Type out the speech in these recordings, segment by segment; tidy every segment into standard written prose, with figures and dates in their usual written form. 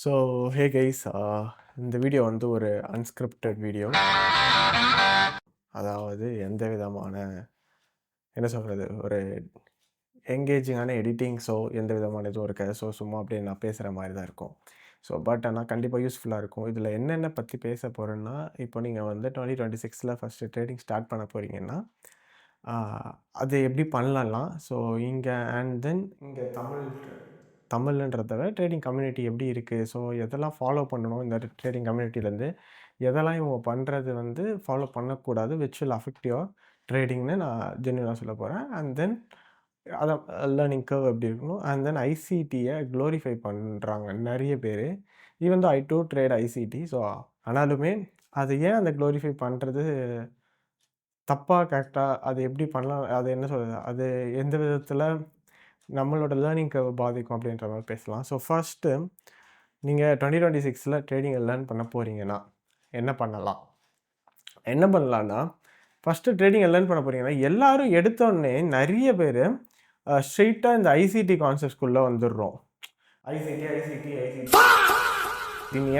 So hey guys, இந்த video வந்து ஒரு அன்ஸ்கிரிப்டட் வீடியோ. அதாவது எந்த விதமான என்ன சொல்கிறது, ஒரு எங்கேஜிங்கான எடிட்டிங்ஸோ எந்த விதமான இதுவும் இருக்காது. ஸோ சும்மா அப்படியே நான் பேசுகிற மாதிரி தான் இருக்கும். ஸோ பட் ஆனால் கண்டிப்பாக யூஸ்ஃபுல்லாக இருக்கும். இதில் என்னென்ன பற்றி பேச போகிறேன்னா, இப்போ நீங்கள் வந்து 2026 ஃபஸ்ட்டு ட்ரேடிங் ஸ்டார்ட் பண்ண போகிறீங்கன்னா, அது எப்படி பண்ணலாம். ஸோ இங்கே அண்ட் தென் இங்கே தமிழ்ன்றத விட ட்ரேடிங் கம்யூனிட்டி எப்படி இருக்குது, ஸோ எதெல்லாம் ஃபாலோ பண்ணணும் இந்த ட்ரேடிங் கம்யூனிட்டிலேருந்து, எதெல்லாம் இவங்க பண்ணுறது வந்து ஃபாலோ பண்ணக்கூடாது, விச் வில் அஃபெக்ட் யுவர் ட்ரேடிங்னு நான் ஜென்யூனாக சொல்ல போகிறேன். அண்ட் தென் அதான் லேர்னிங் கர்வ் எப்படி இருக்கணும். அண்ட் தென் ஐசிடியை க்ளோரிஃபை பண்ணுறாங்க நிறைய பேர். ஈவன் தோ ஐ டூ ட்ரேட் ஐசிடி. ஸோ ஆனாலுமே அது ஏன் அந்த க்ளோரிஃபை பண்ணுறது தப்பா கரெக்டா, அது எப்படி பண்ணலாம், அது என்ன சொல்கிறது, அது எந்த விதத்தில் நம்மளோட லேர்னிங் கர்வ் பாதிக்கும் அப்படின்ற மாதிரி பேசலாம். ஸோ ஃபர்ஸ்ட்டு நீங்கள் 2026 ட்ரேடிங்கை லேர்ன் பண்ண போகிறீங்கன்னா என்ன பண்ணலாம்? என்ன பண்ணலான்னா, ஃபஸ்ட்டு ட்ரேடிங்கை லேர்ன் பண்ண போகிறீங்கன்னா, எல்லோரும் எடுத்தோடனே நிறைய பேர் ஸ்ட்ரெயிட்டாக இந்த ஐசிடி கான்செப்ட்ஸ்குள்ளே வந்துடுறோம். ஐசிடி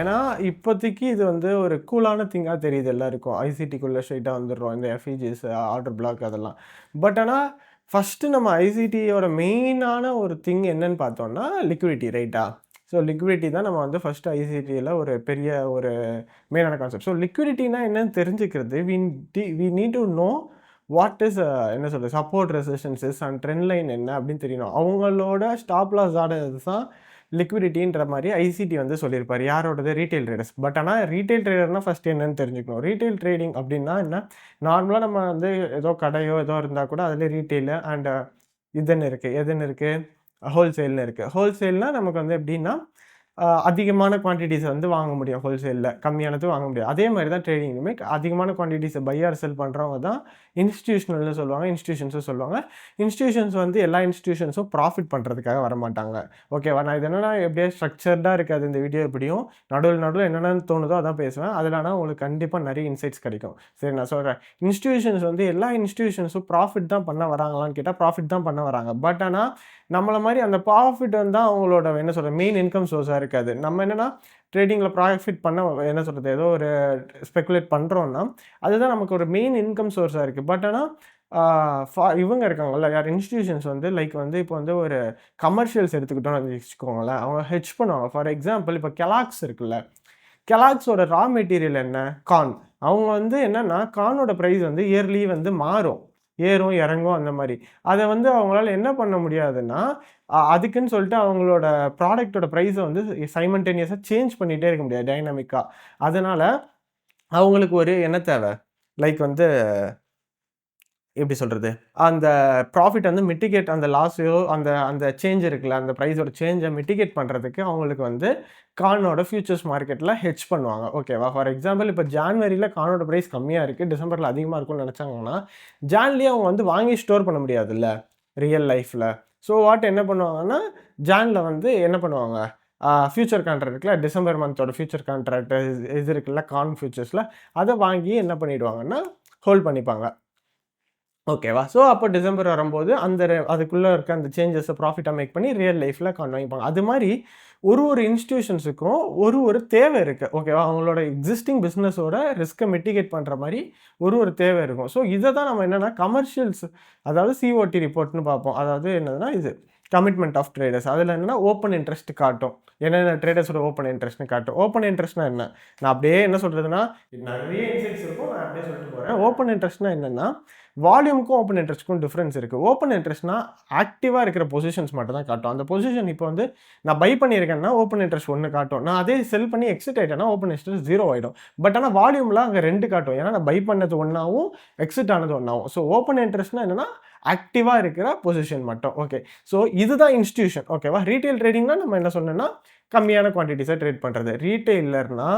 ஏன்னா இப்போதைக்கு இது வந்து ஒரு கூலான திங்காக தெரியுது எல்லாருக்கும். ஐசிடிக்குள்ளே ஸ்ட்ரெயிட்டாக வந்துடுறோம், இந்த எஃப்இஜிஸ், ஆர்டர் பிளாக் அதெல்லாம். பட் ஆனால் ஃபஸ்ட்டு நம்ம ஐசிடியோட மெயினான ஒரு திங் என்னன்னு பார்த்தோம்னா லிக்விடிட்டி, ரைட்டா? ஸோ லிக்விடிட்டி தான் நம்ம வந்து ஃபஸ்ட்டு ஐசிடியில் ஒரு பெரிய ஒரு மெயினான கான்செப்ட். ஸோ லிக்விடிட்டினா என்னன்னு தெரிஞ்சுக்கிறது, we need to know what is என்ன சொல்கிறது, support resistances and trend line என்ன அப்படின்னு தெரியணும். அவங்களோட ஸ்டாப் லாஸ் ஆர்டர்ஸ் தான் லிக்விடிட்டின்ற மாதிரி ஐசிடி வந்து சொல்லியிருப்பார். யாரோடது? Retail traders. பட் ஆனால் ரீட்டைல் ட்ரேடர்னால் ஃபஸ்ட்டு என்னன்னு தெரிஞ்சுக்கணும். ரீட்டைல் ட்ரேடிங் அப்படின்னா என்ன? நார்மலாக நம்ம வந்து ஏதோ கடையோ ஏதோ இருந்தால் கூட அதில் ரீட்டைலு அண்ட் எதுன்னு இருக்குது, ஹோல்சேல்னு இருக்குது. ஹோல்சேல்னால் நமக்கு வந்து எப்படின்னா அதிகமான குவான்டிட்டிஸை வந்து வாங்க முடியும் ஹோல்சேலில், கம்மியானது வாங்க முடியும். அதே மாதிரி தான் ட்ரேடிங்குமே அதிகமான குவான்டிட்டிஸை பை ஆர் செல் பண்ணுறவங்க தான் இன்ஸ்டியூஷனல்னு சொல்லுவாங்க, இன்ஸ்டியூஷன்ஸும் சொல்லுவாங்க. இன்ஸ்டியூஷன்ஸ் வந்து எல்லா இன்ஸ்டியூஷன்ஸும் ப்ராஃபிட் பண்ணுறதுக்காக வரமாட்டாங்க. ஓகேவா? நான் இது என்னென்னா எப்படியே ஸ்ட்ரக்சர்டாக இருக்காது இந்த வீடியோ. எப்படியும் நடுவில் என்னென்னு தோணுதோ அதான் பேசுவேன். அதில் ஆனால் உங்களுக்கு கண்டிப்பாக நிறைய இன்சைட்ஸ் கிடைக்கும். சரி, நான் சொல்கிறேன். இன்ஸ்டியூஷன்ஸ் வந்து எல்லா இன்ஸ்டியூஷன்ஸும் ப்ராஃபிட் தான் பண்ண வராங்களான்னு கேட்டால் ப்ராஃபிட் தான் பண்ண வராங்க. பட் ஆனால் நம்மளை மாதிரி அந்த ப்ராஃபிட் வந்து அவங்களோட என்ன சொல்கிறது மெயின் இன்கம் சோர்ஸாக இருக்காது. நம்ம என்னென்னா ட்ரேடிங்கில் ப்ராஃபிட் பண்ண என்ன சொல்கிறது, ஏதோ ஒரு ஸ்பெக்குலேட் பண்ணுறோன்னா அதுதான் நமக்கு ஒரு மெயின் இன்கம் சோர்ஸாக இருக்குது. பட் ஆனால் இவங்க இருக்காங்கல்ல, யார் இன்ஸ்டியூஷன்ஸ் வந்து லைக் வந்து இப்போ வந்து ஒரு கமர்ஷியல்ஸ் எடுத்துக்கிட்டோம்னு வச்சுக்கோங்களேன், அவங்க ஹெட்ஜ் பண்ணுவாங்க. ஃபார் எக்ஸாம்பிள் இப்போ கெலாக்ஸ் இருக்குல்ல, கெலாக்ஸோட ரா மெட்டீரியல் என்ன? கார்ன். அவங்க வந்து என்னென்னா கார்னோட ப்ரைஸ் வந்து இயர்லி வந்து மாறும், ஏறும் இறங்கும் அந்த மாதிரி. அதை வந்து அவங்களால என்ன பண்ண முடியாதுன்னா, அதுக்குன்னு சொல்லிட்டு அவங்களோட ப்ராடக்டோட ப்ரைஸை வந்து சைமல்டேனியஸாக சேஞ்ச் பண்ணிகிட்டே இருக்க முடியாது டைனாமிக்காக. அதனால் அவங்களுக்கு ஒரு என்ன தேவை, லைக் வந்து எப்படி சொல்கிறது, அந்த ப்ராஃபிட் வந்து மிட்டிகேட், அந்த லாஸையோ அந்த அந்த சேஞ்ச் இருக்குல்ல, அந்த ப்ரைஸோட சேஞ்சை மிட்டிகேட் பண்ணுறதுக்கு அவங்களுக்கு வந்து கார்னோட ஃபியூச்சர்ஸ் மார்க்கெட்டில் ஹெட்ஜ் பண்ணுவாங்க. ஓகேவா? ஃபார் எக்ஸாம்பிள் இப்போ ஜான்வரியில் கார்னோட ப்ரைஸ் கம்மியாக இருக்குது, டிசம்பரில் அதிகமாக இருக்கும்னு நினச்சாங்கன்னா ஜான்லேயே அவங்க வந்து வாங்கி ஸ்டோர் பண்ண முடியாதுல்ல ரியல் லைஃப்பில். ஸோ என்ன பண்ணுவாங்கன்னா, ஜானில் வந்து என்ன பண்ணுவாங்க, ஃபியூச்சர் கான்ட்ராக்ட் இருக்குல்ல, டிசம்பர் மந்தோட ஃபியூச்சர் கான்ட்ராக்ட் இது இருக்குல்ல கார்ன் ஃபியூச்சர்ஸில், அதை வாங்கி என்ன பண்ணிவிடுவாங்கன்னா ஹோல்ட் பண்ணிப்பாங்க. ஓகேவா? ஸோ அப்போ டிசம்பர் வரும்போது அதுக்குள்ளே இருக்க அந்த சேஞ்சஸை ப்ராஃபிட்டாக மேக் பண்ணி ரியல் லைஃப்பில் வாங்கிப்பாங்க. அது மாதிரி ஒரு இன்ஸ்டியூஷன்ஸுக்கும் ஒரு தேவை இருக்குது. ஓகேவா? அவங்களோட எக்ஸிஸ்டிங் பிஸ்னஸோட ரிஸ்க்கை மிட்டிகேட் பண்ணுற மாதிரி ஒரு தேவை இருக்கும். ஸோ இதை தான் நம்ம என்னென்னா கமர்ஷியல்ஸ், அதாவது சிஓடி ரிப்போர்ட்னு பார்ப்போம். அதாவது என்னதுன்னா இது கமிட்மெண்ட் ஆஃப் ட்ரேடர்ஸ். அதில் என்னென்னா ஓப்பன் இன்ட்ரெஸ்ட் காட்டும், என்னென்ன ட்ரேடர்ஸோட ஓப்பன் இன்ட்ரெஸ்ட்னு காட்டும். ஓப்பன் இன்ட்ரெஸ்ட்னா என்ன? நான் அப்படியே என்ன சொல்கிறதுனா நிறைய இன்சைட்ஸ் இருக்கும், நான் அப்படியே சொல்லிட்டு போகிறேன். ஓப்பன் இன்ட்ரெஸ்ட்னா என்னென்னா, வால்யூமுக்கும் ஓப்பன் இன்ட்ரெஸ்ட்டுக்கும் டிஃப்ரென்ஸ் இருக்குது. ஓப்பன் இன்ட்ரெஸ்ட்னா ஆக்டிவாக இருக்கிற பொசிஷன்ஸ் மட்டும் தான் காட்டும். அந்த பொசிஷன் இப்போ வந்து நான் பை பண்ணியிருக்கேன்னா ஓப்பன் இன்ட்ரெஸ்ட் 1 காட்டும், நான் அதே செல் பண்ணி எக்ஸிட் ஆகிட்டேன்னா ஓப்பன் இன்ட்ரெஸ்ட் 0 ஆகிடும். பட் ஆனால் வால்யூமில் அங்கே 2 காட்டும், ஏன்னா நான் பை பண்ணது ஒன்றாவும் எக்ஸிட் ஆனது ஒன்றாவும். ஸோ ஓப்பன் இன்ட்ரெஸ்ட்னா என்னென்னா ஆக்டிவாக இருக்கிற பொசிஷன் மட்டும். ஓகே, ஸோ இதுதான் இன்ஸ்டியூஷன். ஓகேவா? ரீட்டைல் ட்ரேடிங்னா நம்ம என்ன சொன்னோன்னா கம்மியான குவான்டிட்டிஸை ட்ரேட் பண்ணுறது. ரீட்டைலர்னா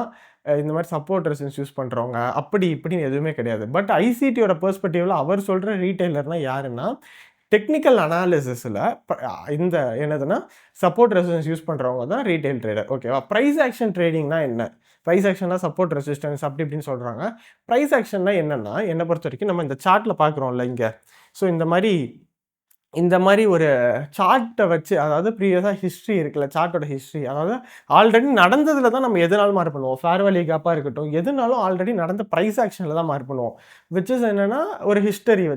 இந்த மாதிரி சப்போர்ட் ரெசிஸ்டன்ஸ் யூஸ் பண்ணுறவங்க அப்படி இப்படின்னு எதுவுமே கிடையாது. பட் ஐசிடியோட பெர்ஸ்பெக்டிவில் அவர் சொல்கிற ரீட்டைலர்னால் யாருன்னா, டெக்னிக்கல் அனாலிசிஸில் இந்த என்னதுன்னா சப்போர்ட் ரெசிஸ்டன்ஸ் யூஸ் பண்ணுறவங்க தான் ரீட்டைல் ட்ரேடர். ஓகேவா? ப்ரைஸ் ஆக்ஷன் ட்ரேடிங்னா என்ன? ப்ரைஸ் ஆக்ஷன்னா சப்போர்ட் ரெசிஸ்டன்ஸ் அப்படி இப்படின்னு சொல்கிறாங்க. ப்ரைஸ் ஆக்ஷன்னா என்னென்னா, என்னை பொறுத்த வரைக்கும் நம்ம இந்த சார்ட்டில் பார்க்குறோம்ல இங்கே, ஸோ இந்த மாதிரி இந்த மாரி ஒரு சார்ட்ட வச்சு, அதாவது ப்ரீவியஸா ஹிஸ்ட்ரி இருக்குல்ல, சார்ட்டோட ஹிஸ்ட்ரி. அதாவது ஆல்ரெடி நடந்ததுல தான் நம்ம எதுனாலும் மார்க் பண்ணுவோம். ஃபேர் வேல்யூ கேப்பா இருக்கட்டும், எதுனாலும் ஆல்ரெடி நடந்த பிரைஸ் ஆக்ஷன்ல தான் மார்க் பண்ணுவோம். விச் இஸ் என்னன்னா, ஒரு ஹிஸ்ட்ரி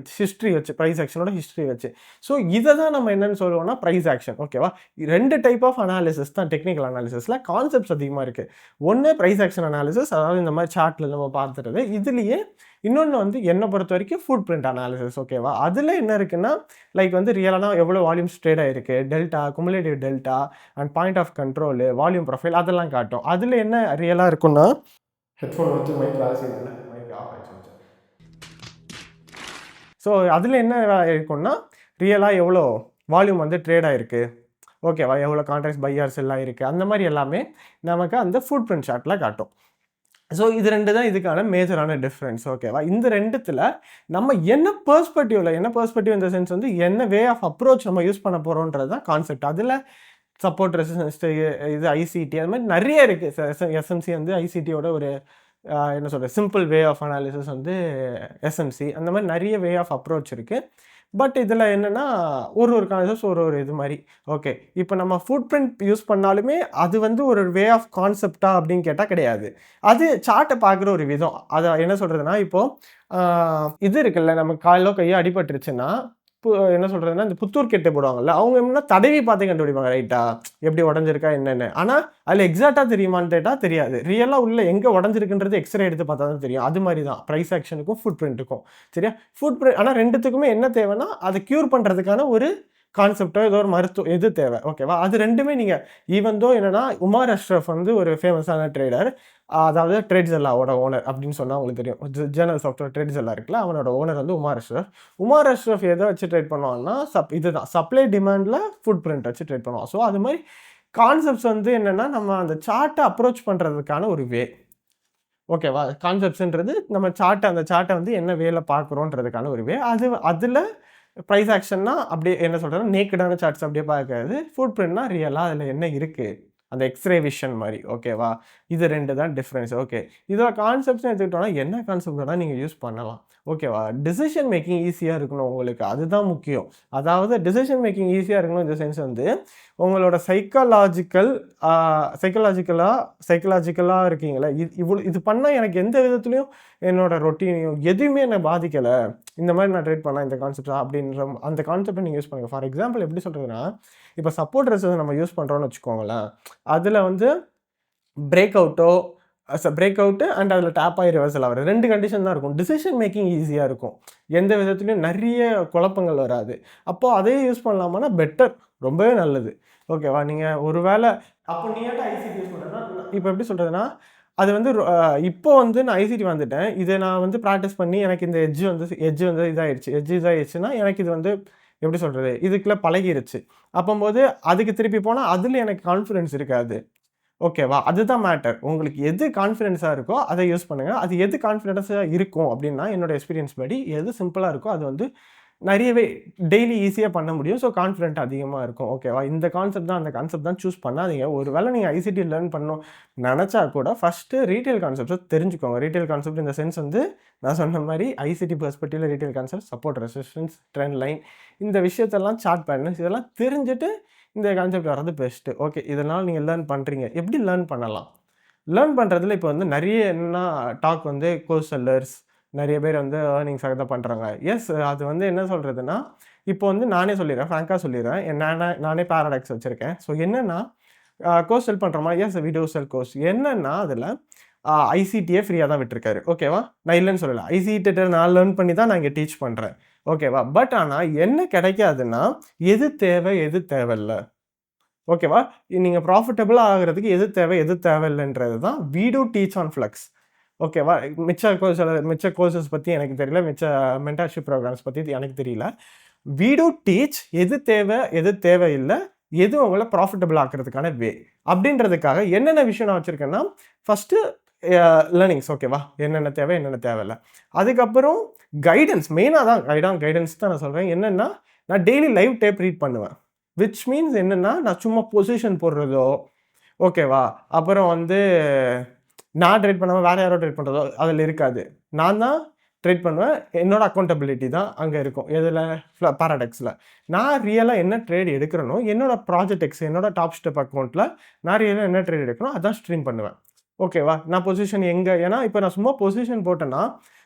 வச்சு, பிரைஸ் ஆக்ஷனோட ஹிஸ்ட்ரி வச்சு. ஸோ இத தான் நம்ம என்னன்னு சொல்லுவோம்னா, பிரைஸ் ஆக்ஷன். ஓகேவா? 2 டைப் ஆஃப் அனாலிசிஸ் தான் டெக்னிக்கல் அனாலிசிஸ்ல. கான்செப்ட்ஸ் அதிகமா இருக்கு. ஒண்ணு பிரைஸ் ஆக்ஷன் அனாலிசிஸ், அதாவது இந்த மாரி சார்ட்ல நம்ம பார்த்துறது. இதுலயே இன்னொன்னு வந்து என்ன பொறுத்தவரைக்கும் ஃபுட் பிரிண்ட் அனாலிசிஸ். ஓகேவா? அதுல என்ன இருக்குன்னா, லைக் வந்து ரியலானா எவ்வளோ வால்யூம்ஸ் ட்ரேட் ஆயிருக்கு, delta, cumulative delta and point of control, volume profile அதெல்லாம் காட்டும். அதில் என்ன ரியலாக இருக்குன்னா, ஹெட்ஃபோன் வந்து மைக் வேலை செய்யுதுல்ல, மைக் ஆஃப் ஆயிடுச்சு வச்சு. ஸோ அதில் என்ன இருக்குன்னா, ரியலாக எவ்வளோ வால்யூம் வந்து ட்ரேட் ஆயிருக்கு, ஓகேவா, எவ்வளோ கான்ட்ராக்ட்ஸ் பையர்ஸ் எல்லாம் இருக்குது, அந்த மாதிரி எல்லாமே நமக்கு அந்த ஃபுட் பிரிண்ட் சார்ட்டில் காட்டும். ஸோ இது 2 தான் இதுக்கான மேஜரான டிஃப்ரென்ஸ். ஓகேவா? இந்த 2த்துல நம்ம என்ன பெர்ஸ்பெக்டிவ் இந்த சென்ஸ் வந்து என்ன வே ஆஃப் அப்ரோச் நம்ம யூஸ் பண்ண போகிறோன்றது தான் கான்செப்ட். அதில் சப்போர்ட் ரெசிஸ்டன்ஸ், இது ஐசிடி, அது மாதிரி நிறைய இருக்குது. எஸ்எம்சி வந்து ஐசிடியோட ஒரு என்ன சொல்கிறது, சிம்பிள் வே ஆஃப் அனாலிசிஸ் வந்து எஸ்எம்சி. அந்த மாதிரி நிறைய வே ஆஃப் அப்ரோச் இருக்குது. பட் இதில் என்னென்னா, ஒரு கான்செப்ட்ஸ் ஒரு இது மாதிரி. ஓகே, இப்போ நம்ம ஃபுட் பிரிண்ட் யூஸ் பண்ணாலுமே அது வந்து ஒரு வே ஆஃப் கான்செப்டா அப்படின்னு கேட்டால் கிடையாது. அது சார்ட்டை பார்க்குற ஒரு விதம். அதை என்ன சொல்கிறதுனா, இப்போது இது இருக்குல்ல, நம்ம காலோ கையோ அடிபட்டுருச்சுன்னா, என்ன சொல்கிறதுனா, இந்த புத்தூர் கெட்டு போடுவாங்கல்ல, அவங்க என்ன தடவி பார்த்து கண்டுபிடிப்பாங்க, ரைட்டா, எப்படி உடஞ்சிருக்கா என்னென்னு. ஆனால் அதில் எக்ஸாக்டாக தெரியுமான்னு கேட்டால் தெரியாது. ரியலாக உள்ள எங்கே உடஞ்சிருக்குன்றது எக்ஸ்ரே எடுத்து பார்த்தா தான் தெரியும். அது மாதிரி தான் ப்ரைஸ் ஆக்ஷனுக்கும் ஃபுட் பிரிண்ட்டுக்கும். சரியா? ஃபுட் பிரிண்ட் ஆனால் 2த்துக்குமே என்ன தேவைன்னா, அதை க்யூர் பண்ணுறதுக்கான ஒரு கான்செப்டோ ஏதோ ஒரு மருத்துவம் எது தேவை. ஓகேவா? அது 2மே நீங்கள் ஈவன் தோ என்னன்னா, உமார் அஷ்ரஃப் வந்து ஒரு ஃபேமஸான ட்ரேடர், அதாவது ட்ரேட்ஸெல்லாவோட ஓனர் அப்படின்னு சொன்னால் உங்களுக்கு தெரியும். ஜேர்னல் சாஃப்ட்வேர் ட்ரேட்ஸெல்லாம் இருக்குல்ல, அவனோட ஓனர் வந்து உமார் அஷ்ரஃப். உமார் அஷ்ரஃப் எதை வச்சு ட்ரேட் பண்ணுவாங்கன்னா, இதுதான் சப்ளை டிமாண்டில் ஃபுட் பிரிண்ட் வச்சு ட்ரேட் பண்ணுவான். ஸோ அது மாதிரி கான்செப்ட்ஸ் வந்து என்னென்னா, நம்ம அந்த சார்ட்டை அப்ரோச் பண்ணுறதுக்கான ஒரு வே. ஓகேவா? கான்செப்ட்ஸ்ன்றது நம்ம அந்த சார்ட்டை வந்து என்ன வேல பார்க்குறோன்றதுக்கான ஒரு வே. அதில் ப்ரைஸ் ஆக்ஷன்னா அப்படியே என்ன சொல்கிறேன்னா, நேக்கடான சார்ட்ஸ் அப்படியே பார்க்காது. ஃபுட் பிரிண்ட்னா ரியலாக அதில் என்ன இருக்குது, அந்த எக்ஸ்ரே விஷன் மாதிரி. ஓகேவா? இது 2 தான் டிஃப்ரென்ஸ். ஓகே, இதோட கான்செப்ட்ஸ்னு எடுத்துக்கிட்டோம்னா என்ன கான்செப்ட் வேணால் நீங்கள் யூஸ் பண்ணலாம். ஓகேவா? டிசிஷன் மேக்கிங் ஈஸியாக இருக்கணும் உங்களுக்கு, அதுதான் முக்கியம். அதாவது டிசிஷன் மேக்கிங் ஈஸியாக இருக்கணும் இந்த சென்ஸ் வந்து, உங்களோட சைக்கலாஜிக்கலாக இருக்கீங்களே, இது பண்ணால் எனக்கு எந்த விதத்துலையும் என்னோட ரொட்டீனையும் எதுவுமே என்னை பாதிக்கலை, இந்த மாதிரி நான் ட்ரேட் பண்ணேன் இந்த கான்செப்டா அப்படின்ற அந்த கான்செப்டை நீங்கள் யூஸ் பண்ணுங்கள். ஃபார் எக்ஸாம்பிள் எப்படி சொல்கிறதுனா, இப்போ சப்போர்ட் ரெசிஸ்டன்ஸ் நம்ம யூஸ் பண்ணுறோன்னு வச்சுக்கோங்களேன், அதில் வந்து பிரேக் அவுட்டு அண்ட் அதில் டேப் ஆகி ரிவர்சல் ஆகிற 2 கண்டிஷன் தான் இருக்கும். டிசிஷன் மேக்கிங் ஈஸியாக இருக்கும், எந்த விதத்துலையும் நிறைய குழப்பங்கள் வராது. அப்போது அதே யூஸ் பண்ணலாமான்னா பெட்டர், ரொம்பவே நல்லது. ஓகேவா? நீங்கள் ஒரு வேளை அப்போ நீட்ட ஐசிடி யூஸ் பண்ணுறேன்னா, இப்போ எப்படி சொல்கிறதுனா, அது வந்து இப்போ வந்து நான் ஐசிடி வந்துட்டேன், இதை நான் வந்து ப்ராக்டிஸ் பண்ணி எனக்கு இந்த எட்ஜ் வந்து இதாகிடுச்சுன்னா எனக்கு இது வந்து எப்படி சொல்கிறது, இதுக்குள்ளே பழகிருச்சு. அப்போது அதுக்கு திருப்பி போனால் அதில் எனக்கு கான்ஃபிடென்ஸ் இருக்காது. ஓகேவா? அதுதான் மேட்டர். உங்களுக்கு எது கான்ஃபிடென்ஸாக இருக்கோ அதை யூஸ் பண்ணுங்கள். அது எது கான்ஃபிடென்ஸாக இருக்கும் அப்படின்னா, என்னோட எக்ஸ்பீரியன்ஸ் படி எது சிம்பிளாக இருக்கோ அது வந்து நிறையவே டெய்லி ஈஸியாக பண்ண முடியும். ஸோ கான்ஃபிடென்ட் அதிகமாக இருக்கும். ஓகேவா? இந்த கான்செப்ட் தான், அந்த கான்செப்ட் தான் சூஸ் பண்ணாதீங்க. ஒரு வேளை நீங்கள் ஐசிடி லேர்ன் பண்ணணும் நினச்சா கூட ஃபஸ்ட்டு ரீட்டைல் கான்செப்ட்ஸை தெரிஞ்சுக்கோங்க. ரீட்டைல் கான்செப்ட் இந்த சென்ஸ் வந்து நான் சொன்ன மாதிரி ஐசிடி பெர்ஸ்பெக்டிவ்ல retail concept, support resistance, trend line, இந்த விஷயத்தெல்லாம் சார்ட் பேட்டர்ன்ஸ் இதெல்லாம் தெரிஞ்சுட்டு இந்த கான்செப்ட் வர்றது பெஸ்ட்டு. ஓகே, இதனால் நீங்கள் லேர்ன் பண்ணுறீங்க. எப்படி லேர்ன் பண்ணலாம்? லேர்ன் பண்ணுறதுல இப்போ வந்து நிறைய என்னென்னா டாக் வந்து கோர்ஸ் செல்லர்ஸ், நிறைய பேர் வந்து ஏர்னிங்ஸாக தான் பண்ணுறாங்க. எஸ், அது வந்து என்ன சொல்கிறதுனா, இப்போ வந்து நானே சொல்லிடுறேன், ஃப்ராங்காக சொல்லிடுறேன். நானே பேரடாக்ஸ் வச்சுருக்கேன். ஸோ என்னென்னா, கோர்ஸ் செல் பண்ணுறோமா? எஸ், வீடியோ செல் கோர்ஸ். என்னென்னா அதில் ஐசிடியே ஃப்ரீயாக தான் விட்டுருக்காரு. ஓகேவா? நான் இல்லைன்னு சொல்லலை. ஐசிடி நான் லேர்ன் பண்ணி தான் நான் இங்கே டீச் பண்ணுறேன். ஓகேவா? பட் ஆனால் என்ன கிடைக்காதுன்னா, எது தேவை எது தேவையில்ல. ஓகேவா? நீங்கள் ப்ராஃபிட்டபிளாக ஆகிறதுக்கு எது தேவை எது தேவையில்லைன்றது தான் we do teach on flex. ஓகேவா? மிச்ச கோர்சஸ் பற்றி எனக்கு தெரியல, மிச்ச மென்டார்ஷிப் ப்ரோக்ராம்ஸ் பற்றி எனக்கு தெரியல. வி டூ டீச் எது தேவை எது தேவையில்லை, எது உங்களை ப்ராஃபிட்டபிள் ஆக்கிறதுக்கான வே அப்படின்றதுக்காக என்னென்ன விஷயம் நான் வச்சுருக்கேன்னா, ஃபஸ்ட்டு லேர்னிங்ஸ். ஓகேவா? என்னென்ன தேவை என்னென்ன தேவையில்லை. அதுக்கப்புறம் கைடன்ஸ், மெயினாக தான் கைடன்ஸ் தான் நான் சொல்கிறேன். என்னென்னா, நான் டெய்லி லைவ் டேப் ரீட் பண்ணுவேன். விச் மீன்ஸ் என்னென்னா, நான் சும்மா பொசிஷன் போடுறதோ, ஓகேவா, அப்புறம் வந்து நான் ட்ரேட் பண்ணாமல் வேறு யாரோ ட்ரேட் பண்ணுறதோ அதில் இருக்காது. நான் தான் ட்ரேட் பண்ணுவேன். என்னோட அக்கவுண்டபிலிட்டி தான் அங்க இருக்கும். எதுல? பாராடாக்ஸ்ல. நான் ரியலா என்ன ட்ரேட் எடுக்கிறேனோ, என்னோட ப்ராஜெக்ட் எக்ஸ் என்னோட டாப் ஸ்டெப் அக்கவுண்ட்ல நான் ரியலா என்ன ட்ரேட் எடுக்கிறேனோ, அதான் ஸ்ட்ரீம் பண்ணுவேன். ஓகேவா? நான் பொசிஷன் எங்க ஏன்னா இப்ப நான் சும்மா பொசிஷன் போட்டேன்னா,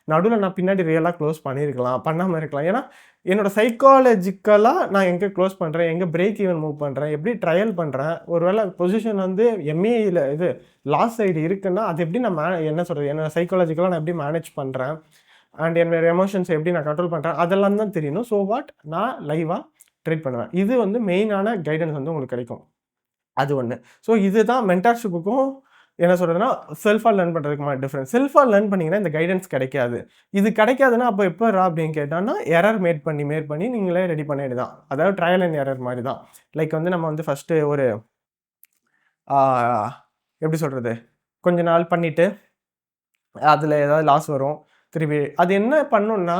நடுவுல நான் பின்னாடி ரியலா க்ளோஸ் பண்ணியிருக்கலாம். பண்ணாம இருக்கலாம். ஏன்னா, என்னோட சைக்காலஜிக்கலா நான் எங்க க்ளோஸ் பண்றேன், எங்க பிரேக் ஈவன் மூவ் பண்றேன், எப்படி ட்ரையல் பண்றேன். ஒருவேள பொசிஷன் வந்து எம்ஏல இது லாஸ் சைடு இருக்குன்னா, அது எப்படி நான் என்ன சொல்றது? என்னோட சைக்காலஜிக்கலா நான் எப்படி மேனேஜ் பண்றேன். அண்ட் என்னோட எமோஷன்ஸ் எப்படி நான் கண்ட்ரோல் பண்றேன். அதெல்லாம் தான் தெரியணும். So what? நான் லைவா ட்ரேட் பண்ணுவேன். இது வந்து மெயினான கைடன்ஸ் வந்து உங்களுக்கு கிடைக்கும். அது ஒண்ணு. ஸோ இதுதான் மென்டார்ஷிப்புக்கும் என்ன சொல்றதுன்னா, செல்ஃபா லேர்ன் பண்றதுக்குமான டிஃபரன்ஸ். செல்ஃபா லேர்ன் பண்ணீங்கன்னா இந்த கைடன்ஸ் கிடைக்காது. இது கிடைக்காதுன்னா, அப்ப எப்புட்றா அப்படின்னு கேட்டான்னா, எரர் மேட் பண்ணி நீங்களே ரெடி பண்ண வேண்டியது தான். அதாவது ட்ரையல் அண்ட் எரர் மாரி தான். லைக் வந்து நம்ம வந்து ஃபர்ஸ்ட்டு ஒரு ஆ எப்படி சொல்றது? கொஞ்ச நாள் பண்ணிட்டு, அதுல ஏதாவது லாஸ் வரும். திருப்பி அது என்ன பண்ணும்னா,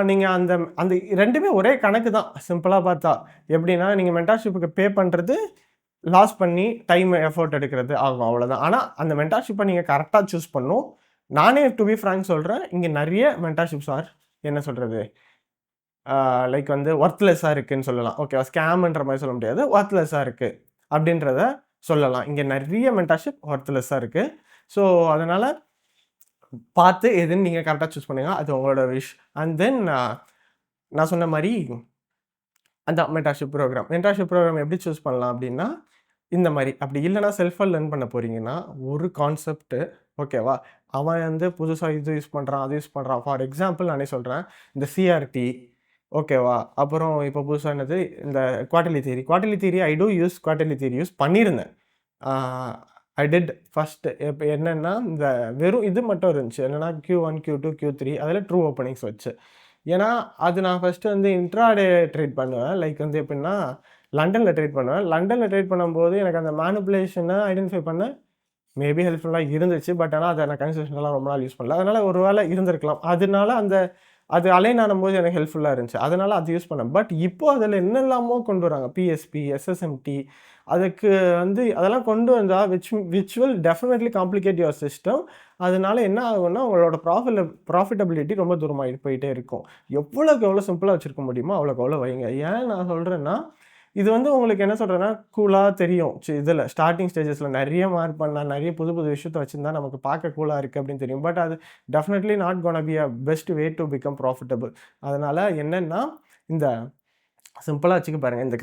நீங்க அந்த அந்த 2மே ஒரே கணக்கு தான். சிம்பிளா பார்த்தா. எப்படின்னா, நீங்க மென்டார்ஷிப்புக்கு பே பண்றது லாஸ் பண்ணி டைம், எஃபோர்ட் எடுக்கிறது ஆகும் அவ்வளோதான். ஆனா, அந்த மென்டார்ஷிப்ப நீங்க கரெக்ட்டா சூஸ் பண்ணணும். நானே டூ பி ஃபிராங்க் சொல்றேன். இங்க நெறைய மென்டார்ஷிப்ஸ் ஆர் என்ன சொல்றது? லைக் வந்து வொர்த்லெஸ்ஸா இருக்குன்னு சொல்லலாம். ஓகேவா? ஸ்கேம்ன்ற மாரி சொல்ல முடியாது. வொர்த்லெஸ்ஸா இருக்கு அப்படின்றத சொல்லலாம். இங்க நெறைய மென்டார்ஷிப் வொர்த்லெஸ்ஸா இருக்கு. ஸோ, அதனால பார்த்து எதுன்னு நீங்க கரெக்ட்டா சூஸ் பண்ணுங்க. அது உங்களோட விஷ். அண்ட் தென் நான் சொன்ன மாரி அதான் மென்டார்ஷிப் ப்ரோகிராம். மென்டார்ஷிப் ப்ரோகிராம் எப்படி சூஸ் பண்ணலாம் அப்படின்னா, இந்த மாரி. அப்படி இல்லன்னா செல்ஃபா லேர்ன் பண்ண போறீங்கன்னா, ஒரு கான்செப்ட் ஓகேவா? அவன் வந்து புதுசா இது யூஸ் பண்றான், அது யூஸ் பண்றான். ஃபார் எக்ஸாம்பிள் நானே சொல்றேன். இந்த சிஆர்டி ஓகேவா? அப்புறம் இப்போ புதுசா என்னது இந்த quarterly theory. Quarterly theory I do use quarterly theory use பண்ணியிருந்தேன். ஆ ஐ டிட் ஃபர்ஸ்ட் இப்ப என்னன்னா, இந்த வெறும் இது மட்டும் இருந்துச்சு. என்னன்னா Q1, Q2, Q3 அதில ட்ரூ ஓப்பனிங்ஸ் வச்சு. ஏன்னா, அது நான் ஃபர்ஸ்ட்டு வந்து இன்ட்ராடே ட்ரேட் பண்ணுவேன். லைக் வந்து எப்படின்னா, லண்டன்ல ட்ரேட் பண்ணுவேன். லண்டன்ல ட்ரேட் பண்ணும்போது எனக்கு அந்த மேனிபுலேஷன ஐடென்டிஃபை பண்ண மேபி ஹெல்ப்ஃபுல்லா இருந்துச்சு. பட் ஆனா, அத நான் கன்சிஸ்டன்ட்டா ரொம்ப நாள் யூஸ் பண்ணல. அதனால ஒரு வேள இருந்திருக்கலாம். அதனால அந்த அது அலைன் ஆனும்போது எனக்கு ஹெல்ப்ஃபுல்லா இருந்துச்சு. அதனால அது யூஸ் பண்ணேன். பட் இப்போ அதில என்னெல்லாமோ கொண்டு வராங்க. பிஎஸ்பி, எஸ்எஸ்எம்டி அதுக்கு வந்து அதெல்லாம் கொண்டு வந்தா which will definitely complicate your system. அதனால என்ன ஆகும்னா, உங்களோட ப்ராஃபிட்டபிலிட்டி ரொம்ப தூரமாயிட்டு போயிட்டே இருக்கும். எவ்வளோக்கு எவ்வளோ சிம்பிளா வச்சிருக்க முடியுமோ, அவ்வளோக்கு அவ்வளோ வைங்க. ஏன் நான் சொல்றேன்னா, இது வந்து உங்களுக்கு என்ன சொல்றேன்னா, கூலா தெரியும். இதில ஸ்டார்ட்டிங் ஸ்டேஜஸ்ல நெறைய மார்க் பண்ணலாம், நெறைய புது புது விஷயத்த வச்சிருந்தா நமக்கு பார்க்க கூலா இருக்கு அப்படின்னு தெரியும். பட் அது definitely not gonna be a best way to become profitable. அதனால என்னன்னா, இந்த சிம்பிளா வச்சுக்க பாருங்க. இந்த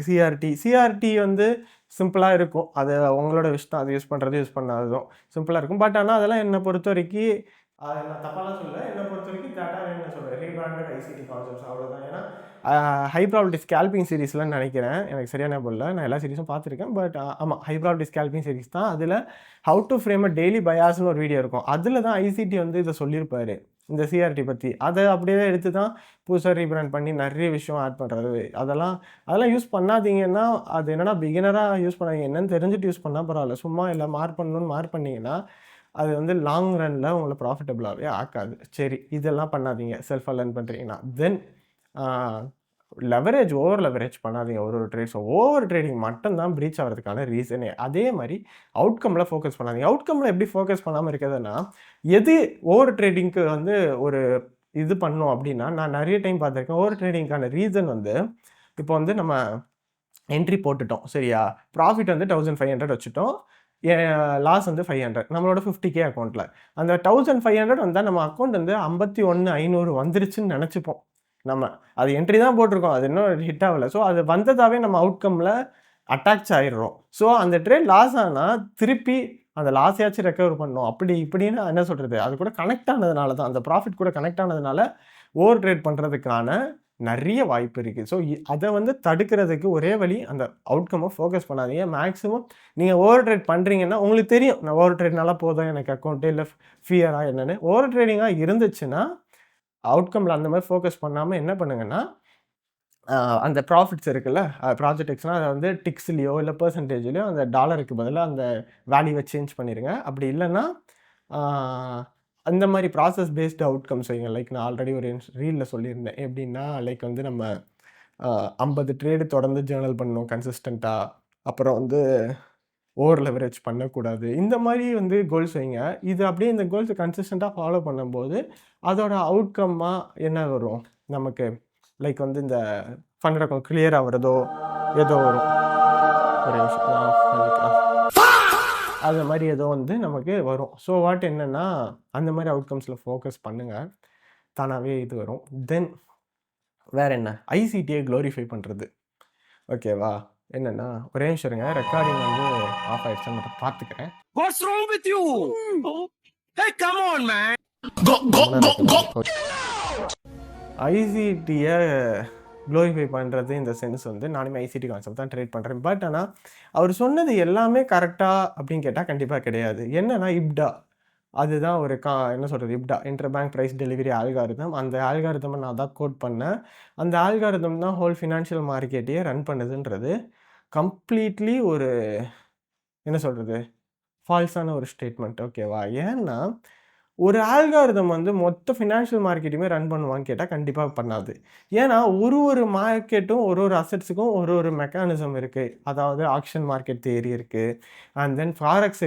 சிஆர்டி வந்து சிம்பிளா இருக்கும். அது உங்களோட விஷ் தான். அது யூஸ் பண்றது, யூஸ் பண்ணாததும் சிம்பிளா இருக்கும். பட் ஆனா அதெல்லாம் என்ன பொறுத்தவரைக்கி நான் தப்பாலாம் சொல்லல. என்ன பொறுத்தவரைக்கும் தட் ஆர் என்ன சொல்றது ரீபிராண்டட் ஐசிடி கான்செப்ட்ஸ் அவ்வளோதான். ஏன்னா ஹை ப்ராபபிலிட்டி ஸ்கேல்பிங் சீரிஸ்லாம் நெனைக்கிறேன். எனக்கு சரியா ஞாபகம் இல்ல. நான் எல்லா சீரிஸும் பார்த்துருக்கேன். பட் ஆமா ஹை ப்ராபபிலிட்டி ஸ்கேல்பிங் சீரிஸ் தான். அதில how to frame a daily பயாஸ்ன்னு ஒரு வீடியோ இருக்கும். அதில தான் ஐசிடி வந்து இத சொல்லியிருப்பாரு. இந்த சிஆர்டி பத்தி. அத அப்படியே எடுத்து தான் புதுசா ரீபிராண்ட் பண்ணி நெறைய விஷயம் ஆட் பண்றாரு. அதெல்லாம் அதெல்லாம் யூஸ் பண்ணாதீங்கன்னா, அது என்னன்னா பிகினரா யூஸ் பண்ணாதீங்க. என்னன்னு தெரிஞ்சுட்டு யூஸ் பண்ணா பரவால்ல. சும்மா இல்ல மார்க் பண்ணணும்னு மார்க் பண்ணீங்கன்னா, அது வந்து லாங் ரன்ல உங்கள ப்ராஃபிட்டபிளாவே ஆக்காது. சரி இதெல்லாம் பண்ணாதீங்க. செல்ஃபா லேர்ன் பண்றீங்கன்னா. தென் ஆ ஓவர் லெவரேஜ் பண்ணாதீங்க. ஒரு ட்ரேட்ஸ் ஓவர் ட்ரேடிங் மட்டும் தான் பிரீச் ஆவறதுக்கான ரீசனே. அதே மாரி அவுட்கம்ல ஃபோக்கஸ் பண்ணாதீங்க. அவுட்கம்ல எப்படி ஃபோக்கஸ் பண்ணாம இருக்கிறதுன்னா, எது ஓவர் ட்ரேடிங்க்கு வந்து ஒரு இது பண்ணும் அப்டின்னா, நான் நெறைய டைம் பார்த்துருக்கேன். ஓவர் ட்ரேடிங்க்கான ரீசன் வந்து, இப்போ வந்து நம்ம என்ட்ரி போட்டுட்டோம். சரியா? ப்ராஃபிட் வந்து 1500 வச்சுட்டோம். எ லாஸ் வந்து 500 நம்மளோட 50K அக்கவுண்ட்ல. அந்த 1500 வந்தா நம்ம அக்கவுண்ட் வந்து 51,500 வந்துருச்சுன்னு நெனச்சுப்போம். நம்ம. அது என்ட்ரி தான் போட்டிருக்கோம். அது இன்னும் ஹிட் ஆவல. ஸோ அது வந்ததாவே நம்ம அவுட்கம்ல அட்டாச் ஆயிடுறோம். ஸோ அந்த ட்ரேட் லாஸ் ஆனா, திருப்பி அந்த லாஸயாச்சும் ரெக்கவர் பண்ணணும். அப்படி இப்படின்னு என்ன சொல்றது? அது கூட கனெக்ட் ஆனதுனால தான். அந்த ப்ராஃபிட் கூட கனெக்ட் ஆனதுனால, ஓவர் ட்ரேட் பண்றதுக்கான நெறைய வாய்ப்பு இருக்கு. ஸோ அத வந்து தடுக்கிறதுக்கு ஒரே வழி அந்த அவுட்கம்ம ஃபோக்கஸ் பண்ணாதீங்க. மேக்ஸிமம் நீங்க ஓவர் ட்ரேட் பண்றீங்கன்னா, உங்களுக்கு தெரியும். நான் ஓவர் ட்ரேட்னால போதும் எனக்கு அக்கவுண்ட் இல்ல ஃபியரா என்னன்னு. ஓவர் ட்ரேடிங்கா இருந்துச்சுன்னா, அவுட்கம்ல அந்த மாரி ஃபோக்கஸ் பண்ணாம என்ன பண்ணுங்கன்னா, அந்த ப்ராஃபிட்ஸ் இருக்குல்ல, ப்ராஜெக்ட் எக்ஸ்னா அத வந்து டிக்ஸ்லயோ இல்ல பெர்சன்டேஜ்லயோ அந்த டாலருக்கு பதிலா அந்த வேல்யூவ சேஞ்ச் பண்ணிருங்க. அப்படி இல்லன்னா, ஆ அந்த மாரி ப்ராசஸ் பேஸ்ட் அவுட்கம்ஸ் வைங்க. லைக் நான் ஆல்ரெடி ஒரு ரீல்ல சொல்லியிருந்தேன். எப்படின்னா, லைக் வந்து நம்ம 50 ட்ரேடு தொடர்ந்து ஜர்னல் பண்ணணும் கன்சிஸ்டன்ட்டா. அப்புறம் வந்து ஓவர் லெவரேஜ் பண்ணக்கூடாது. இந்த மாரி வந்து கோல்ஸ் வைங்க. இது அப்படியே இந்த கோல்ஸ கன்சிஸ்டன்ட்டா ஃபாலோ பண்ணும்போது, அதோட அவுட்கம்மா என்ன வரும்? நமக்கு லைக் வந்து இந்த ஃபண்ட் அக்கவுண்ட் கிளியர் ஆவறதோ, ஏதோ வரும். ஒரே நிமிஷம் நான் ஆஃப் பண்ணிக்கிறேன். அது மாரி ஏதோ வந்து நமக்கு வரும். ஸோ வாட் என்னன்னா, அந்த மாரி அவுட்கம்ஸ்ல ஃபோக்கஸ் பண்ணுங்க. தானாவே இது வரும். தென் வேற என்ன? ஐசிடிய குளோரிஃபை பண்றது. ஓகேவா? என்னன்னா, ஒரே நிமிஷம் இருங்க. ரெக்கார்டிங் வந்து ஆஃப் ஆயிடுச்சான்னு மட்டும் பார்த்துக்கிறேன். What's wrong with you? Hey, come on, man. ஐசிடிய குளோரிஃபை பண்றது இந்த சென்ஸ் வந்து நானுமே ஐசிடி கான்செப்ட் தான் ட்ரேட் பண்றேன். பட் ஆனா, அவர் சொன்னது எல்லாமே கரெக்ட்டா அப்படின்னு கேட்டா கண்டிப்பா கிடையாது. என்னன்னா இப்டா. அதுதான் ஒரு என்ன சொல்றது? IPDA interbank price delivery algorithm. அந்த ஆல்காரிதம நான் தான் கோட் பண்ணேன். அந்த ஆல்காரிதம் தான் ஹோல் ஃபினான்ஷியல் மார்க்கெட்டையே ரன் பண்ணுதுன்றது கம்ப்ளீட்லி ஒரு என்ன சொல்றது? ஃபால்ஸான ஒரு ஸ்டேட்மெண்ட். ஓகேவா? ஏன்னா, ஒரு ஆல்காரிதம் வந்து மொத்த ஃபினான்ஷியல் மார்க்கெட்டையுமே ரன் பண்ணுமான்னு கேட்டா கண்டிப்பா பண்ணாது. ஏன்னா, ஒரு மார்க்கெட்டும் ஒரு அசெட்ஸுக்கும் ஒரு மெக்கானிசம் இருக்கு. அதாவது ஆக்ஷன் மார்க்கெட் தியரி இருக்கு. அண்ட் தென் ஃபாரெக்ஸ்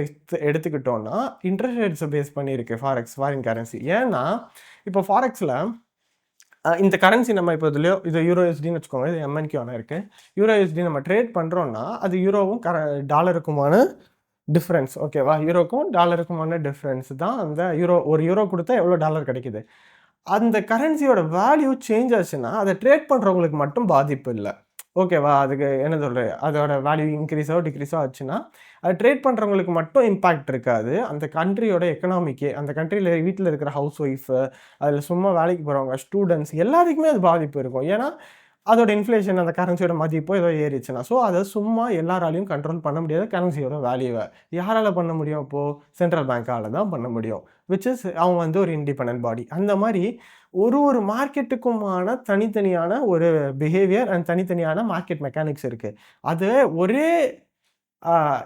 எடுத்துக்கிட்டோம்னா, இன்ட்ரெஸ்ட் ரேட்ஸ பேஸ் பண்ணி இருக்கு ஃபாரெக்ஸ், ஃபாரின் கரன்சி. ஏன்னா, இப்போ ஃபாரெக்ஸ்ல இந்த கரன்சி நம்ம இப்போ இது யூரோ யூஎஸ்டின்னு வச்சுக்கோங்க. இது எம்என்கியூ இருக்கு. யூரோ யூஎஸ்டி நம்ம ட்ரேட் பண்றோம்னா, அது யூரோவும் டாலருக்குமான டிஃபரன்ஸ். ஓகேவா? யூரோக்கும் டாலருக்குமான டிஃபரன்ஸ் தான் அந்த ஒரு யூரோ குடுத்தா எவ்வளோ டாலர் கிடைக்குது. அந்த கரன்சியோட வேல்யூ சேஞ்ச் ஆச்சுன்னா, அத ட்ரேட் பண்றவங்களுக்கு மட்டும் பாதிப்பு இல்ல. ஓகேவா? அதுக்கு என்ன சொல்றது? அதோட வேல்யூ இன்க்ரீஸோ, டிக்ரீஸோ ஆச்சுன்னா, அது ட்ரேட் பண்றவங்களுக்கு மட்டும் இம்பாக்ட் இருக்காது. அந்த கண்ட்ரியோட எக்கனாமிக்கே, அந்த கண்ட்ரியில வீட்ல இருக்கிற ஹவுஸ் ஒய்ஃபு, அதில சும்மா வேலைக்கு போறவங்க, ஸ்டூடண்ட்ஸ் எல்லாருக்குமே அது பாதிப்பு இருக்கும். ஏன்னா, அதோட இன்ஃப்ளேஷன் அந்த கரன்சியோட மதிப்போ ஏதோ ஏறிச்சுன்னா. ஸோ, அத சும்மா எல்லாராலயும் கண்ட்ரோல் பண்ண முடியாது கரன்சியோட வேல்யூவ. யாரால பண்ண முடியும் அப்போ? சென்ட்ரல் பேங்க்கால தான் பண்ண முடியும். விச் இஸ் அவங்க வந்து ஒரு இண்டிபெண்டன்ட் பாடி. அந்த மாரி ஒரு மார்க்கெட்டுக்குமான தனித்தனியான ஒரு பிஹேவியர் அண்ட் தனித்தனியான மார்க்கெட் மெக்கானிக்ஸ் இருக்கு. அது ஒரே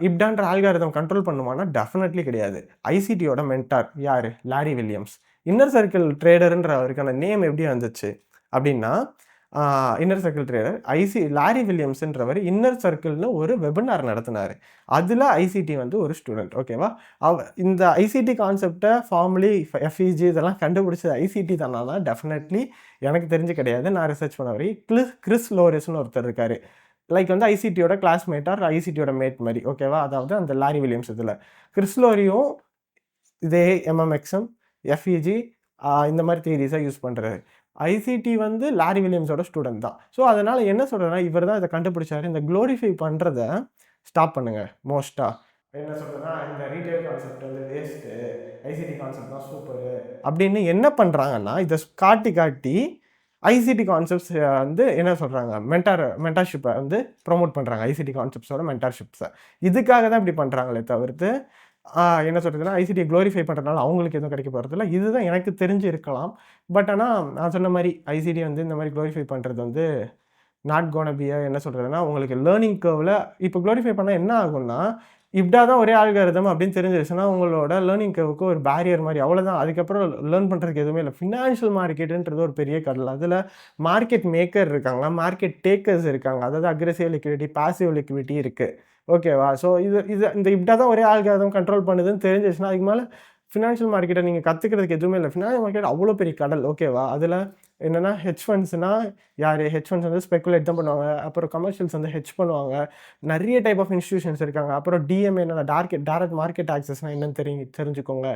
இப்டான்ற ஆல்காரிதம் கண்ட்ரோல் பண்ணுமான்னா, டெஃபினெட்லி கிடையாது. ஐசிடியோட மென்டார் யாரு? Larry Williams. இன்னர் சர்க்கிள் ட்ரேடர்ன்ற அவருக்கான நேம் எப்படி வந்துச்சு? அப்படின்னா, இன்னர் சர்க்கிள் ட்ரேடர் லாரி வில்லியம்ஸ்ன்றவர் இன்னர் சர்க்கிள்னு ஒரு வெபினார் நடத்தினாரு. அதில ஐசிடி வந்து ஒரு ஸ்டூடெண்ட். ஓகேவா? இந்த ஐசிடி கான்செப்ட்ட ஃபார்மலி எஃப்இஜி இதெல்லாம் கண்டுபிடிச்சது ஐசிடி தானா? டெஃபினெட்லி எனக்கு தெரிஞ்சு கிடையாது. நான் ரிசர்ச் பண்ண வரை கிறிஸ் லோரஸ்ன்னு ஒருத்தர் இருக்காரு. லைக் வந்து ஐசிடியோட கிளாஸ்மேட் ஆர் ஐசிடியோட மேட் மாரி. ஓகேவா? அதாவது அந்த லாரி வில்லியம்ஸ் இதில. கிறிஸ் லோரியும் இதே எம்எம்எக்ஸ்எம், எஃப்இஜி இந்த மாரி தியரீஸா யூஸ் பண்றாரு. ஐசிடி வந்து லாரி வில்லியம்ஸோட ஸ்டூடெண்ட் தான். ஸோ, அதனால என்ன சொல்றேன்னா, இவர் தான் இத கண்டுபிடிச்சாரு. இந்த குளோரிஃபை பண்றத ஸ்டாப் பண்ணுங்க மோஸ்ட்டா. என்ன சொல்றேன்னா, இந்த ரீட்டெயில் கான்செப்ட் வந்து வேஸ்ட்டு. ஐசிடி கான்செப்ட் தான் சூப்பரு. அப்படின்னு என்ன பண்றாங்கன்னா, இத காட்டி ஐசிடி கான்செப்ட்ஸ் வந்து என்ன சொல்றாங்க, மென்டார்ஷிப்ப வந்து ப்ரமோட் பண்றாங்க. ஐசிடி கான்செப்ட்ஸோட மென்டார்ஷிப்ஸ. இதுக்காக தான் இப்படி பண்றாங்களே தவிர்த்து, என்ன சொல்றதுன்னா, ஐசிடிய குளோரிஃபை பண்றதுனால அவங்களுக்கு எதுவும் கிடைக்க போறதில்ல. இதுதான் எனக்கு தெரிஞ்சு இருக்கலாம். பட் ஆனா, நான் சொன்ன மாரி ஐசிடி வந்து இந்த மாரி குளோரிஃபை பண்றது வந்து நாட் கோனா பி என்ன சொல்றதுன்னா, உங்களுக்கு லேர்னிங் கர்வ்ல இப்போ குளோரிஃபை பண்ணா என்ன ஆகும்னா, இப்டா தான் ஒரே ஆல்காரிதம் அப்படின்னு தெரிஞ்சிருச்சுன்னா, உங்களோட லேர்னிங் கர்வ்க்கு ஒரு பேரியர் மாரி அவ்வளோதான். அதுக்கப்புறம் லேர்ன் பண்றதுக்கு எதுவுமே இல்ல. ஃபினான்ஷியல் மார்க்கெட்டுன்றது ஒரு பெரிய கடல். அதில மார்க்கெட் மேக்கர் இருக்காங்க, மார்க்கெட் டேக்கர்ஸ் இருக்காங்க. அதாவது அக்ரெசிவ் லிக்விடிட்டி, பாசிவ் லிக்விடிட்டி இருக்கு. ஓகேவா? ஸோ, இந்த இப்டா தான் ஒரே ஆல்காரிதம் கண்ட்ரோல் பண்ணுதுன்னு தெரிஞ்சிருச்சுன்னா, அதுக்கு மேல ஃபினான்ஷியல் மார்க்கெட்ட நீங்க கத்துக்கிறதுக்கு எதுவுமே இல்ல. ஃபினான்ஷியல் மார்க்கெட் அவ்வளோ பெரிய கடல். ஓகேவா? அதில என்னன்னா ஹெட்ஜ் ஃபண்ட்ஸ்னா யாரு? ஹெட்ஜ் ஃபண்ட்ஸ் வந்து ஸ்பெகுலேட் தான் பண்ணுவாங்க. அப்புறம் கமர்ஷியல்ஸ் வந்து ஹெட்ஜ் பண்ணுவாங்க. நெறைய டைப் ஆஃப் இன்ஸ்டிடியூஷன்ஸ் இருக்காங்க. அப்புறம் டிஎம்ஏ என்னன்னா டைரக்ட் மார்க்கெட் ஆக்சஸ்னா என்னன்னு தெரிஞ்சுக்கோங்க.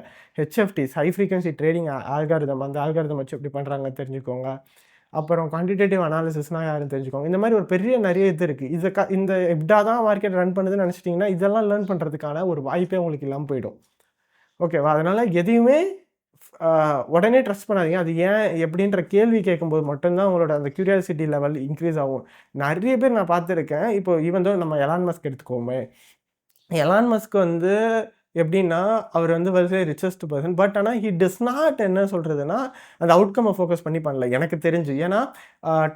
ஹெச்எஃப்டிஸ் ஹை ஃப்ரீக்வன்சி ட்ரேடிங் ஆல்காரிதம் அந்த ஆல்காரிதம் வச்சு எப்படி பண்றாங்கன்னு தெரிஞ்சுக்கோங்க. அப்புறம் குவான்டிடேட்டிவ் அனாலிசிஸ்னா யாருன்னு தெரிஞ்சுக்கோங்க. இந்த மாரி ஒரு பெரிய நெறைய இது இருக்கு. இந்த இப்டா தான் மார்க்கெட் ரன் பண்ணுதுன்னு நெனச்சிட்டீங்கன்னா, இதெல்லாம் லேர்ன் பண்றதுக்கான ஒரு வாய்ப்பே உங்களுக்கு இல்லாம போயிடும். ஓகேவா? அதனால எதையுமே உடனே ட்ரஸ்ட் பண்ணாதீங்க. அது ஏன்? எப்படின்ற கேள்வி கேட்கும்போது மட்டும் தான் உங்களோட அந்த கியூரியாசிட்டி லெவல் இன்க்ரீஸ் ஆகும். நெறைய பேர் நான் பார்த்துருக்கேன். இப்போ ஈவன் தோ நம்ம எலான் மஸ்க் எடுத்துக்குவோமே. எலான் மஸ்க் வந்து எப்படின்னா, அவர் வந்து வெரி ரிச்சஸ்ட் பெர்சன். பட் ஆனா ஹி டஸ் நாட் என்ன சொல்றதுன்னா, அந்த அவுட்கம்ம ஃபோக்கஸ் பண்ணி பண்ணல. எனக்கு தெரிஞ்சு. ஏன்னா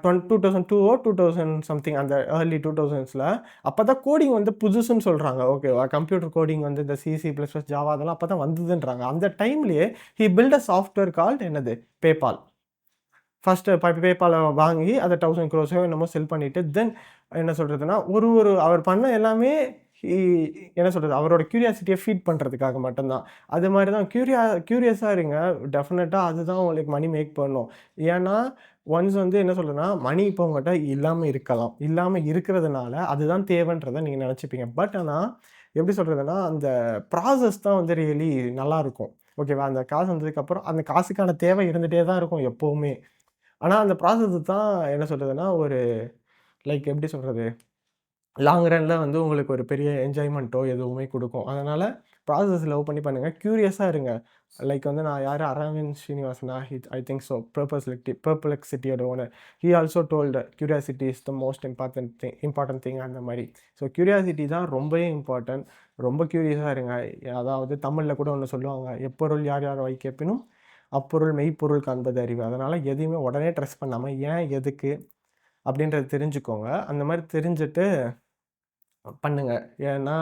2002 சம்திங் அந்த ஏர்லி 2000ஸ்ல அப்பதான் கோடிங் வந்து புதுசுன்னு சொல்றாங்க. ஓகேவா? கம்ப்யூட்டர் கோடிங் வந்து இந்த C++, ஜாவா அதெல்லாம் அப்பதான் வந்ததுன்றாங்க. அந்த டைம்லயே he built a software called என்னது? பேபால். ஃபர்ஸ்ட்டு பேபால வாங்கி அத 1000 crores என்னமோ செல் பண்ணிட்டு, தென் என்ன சொல்றதுன்னா, அவர் பண்ண எல்லாமே ஹி என்ன சொல்றது, அவரோட கியூரியாசிட்டிய ஃபீட் பண்றதுக்காக மட்டும் தான். அது மாரி தான் கியூரியஸா இருங்க. டெஃபினட்டா அதுதான் உங்களுக்கு மணி மேக் பண்ணும். ஏன்னா, ஒன்ஸ் வந்து என்ன சொல்றதுன்னா, மணி இப்போ உங்கட்ட இல்லாம இருக்கலாம். இல்லாம இருக்கிறதுனால அதுதான் தேவைன்றத நீங்க நெனச்சுப்பீங்க. பட் ஆனா, எப்படி சொல்றதுன்னா, அந்த ப்ராசஸ் தான் வந்து ரியலி நல்லாருக்கும். ஓகேவா? அந்த காசு வந்ததுக்கப்புறம் அந்த காசுக்கான தேவை இருந்துட்டே தான் இருக்கும் எப்பவுமே. ஆனா, அந்த ப்ராசஸ் தான் என்ன சொல்றதுன்னா, ஒரு லைக் எப்படி சொல்றது? லாங் ரன்ல வந்து உங்களுக்கு ஒரு பெரிய என்ஜாய்மென்ட்டோ எதுவுமே குடுக்கும். அதனால ப்ராசஸ் லவ் பண்ணி பண்ணுங்க. கியூரியஸா இருங்க. லைக் வந்து நான் யாரு அரவிந்த் ஸ்ரீனிவாசனா? I think so. பெர்ப்ளெக்ஸிட்டியோட owner. He also told curiosity is the most important thing அந்த மாரி. ஸோ கியூரியாசிட்டி தான் ரொம்பவே இம்பார்ட்டன்ட். ரொம்ப கியூரியஸா இருங்க. அதாவது தமிழ்ல கூட ஒண்ணு சொல்லுவாங்க. "எப்பொருள் யார் யார் வாய் கேட்பினும், அப்பொருள் மெய்ப்பொருள் காண்பது அறிவு." அதனால எதையுமே உடனே ட்ரஸ்ட் பண்ணாம, ஏன், எதுக்கு அப்படின்றத தெரிஞ்சுக்கோங்க. அந்த மாரி தெரிஞ்சுட்டு பண்ணுங்க. ஏன்னா,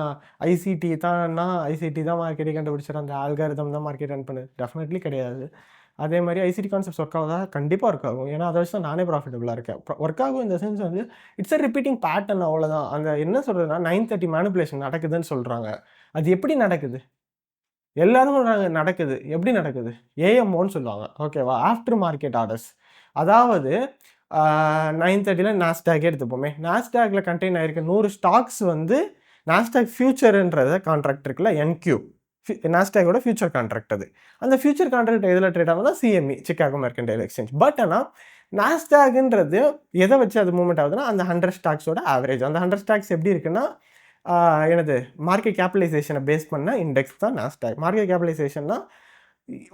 ஐசிடி தான்னா, ஐசிடி தான் மார்க்கெட்டே கண்டுபிடிச்சிடும். அந்த ஆல்காரிதம் தான் மார்க்கெட் ரன் பண்ணுது. டெஃபினெட்லி கிடையாது. அதே மாரி ஐசிடி கான்செப்ட்ஸ் ஒர்க் ஆகுதா? கண்டிப்பா ஒர்க் ஆகும். ஏன்னா, அத வச்சு தான் நானே ப்ராஃபிட்டபிளா இருக்கேன். ஒர்க் ஆகும் இன் த சென்ஸ் வந்து, இட்ஸ் a ரிப்பீட்டிங் பேட்டர்ன் அவ்வளோதான். அந்த என்ன சொல்றதுன்னா, 9:30 மேனிபுலேஷன் நடக்குதுன்னு சொல்றாங்க. அது எப்படி நடக்குது? எல்லாரும் சொல்றாங்க நடக்குது. எப்படி நடக்குது? ஏஎம்ஓன்னு சொல்லுவாங்க. ஓகேவா? After market orders. அதாவது 9:30ல நாஸ்டாக்கே எடுத்துப்போமே. நாஸ்டாக்ல கன்டெயின் ஆயிருக்க 100 ஸ்டாக்ஸ் வந்து நாஸ்டாக் ஃபியூச்சர்ன்றத கான்ட்ராக்ட் இருக்குல்ல என்கியூ. நாஸ்டாக்கோட ஃபியூச்சர் கான்ட்ராக்ட் அது. அந்த ஃபியூச்சர் கான்ட்ராக்ட் எதுல ட்ரேட் ஆகும்னா CME Chicago mercantile exchange. But ஆனா நாஸ்டாக்ன்றது எத வச்சு அது மூவ்மெண்ட் ஆகுதுன்னா, அந்த 100 ஸ்டாக்ஸோட ஆவரேஜ். அந்த 100 ஸ்டாக்ஸ் எப்படி இருக்குன்னா, என்னது மார்க்கெட் கேபிடலைசேஷன பேஸ் பண்ண இண்டெக்ஸ் தான் நாஸ்டாக். மார்க்கெட் கேபிடலைசேஷன்னா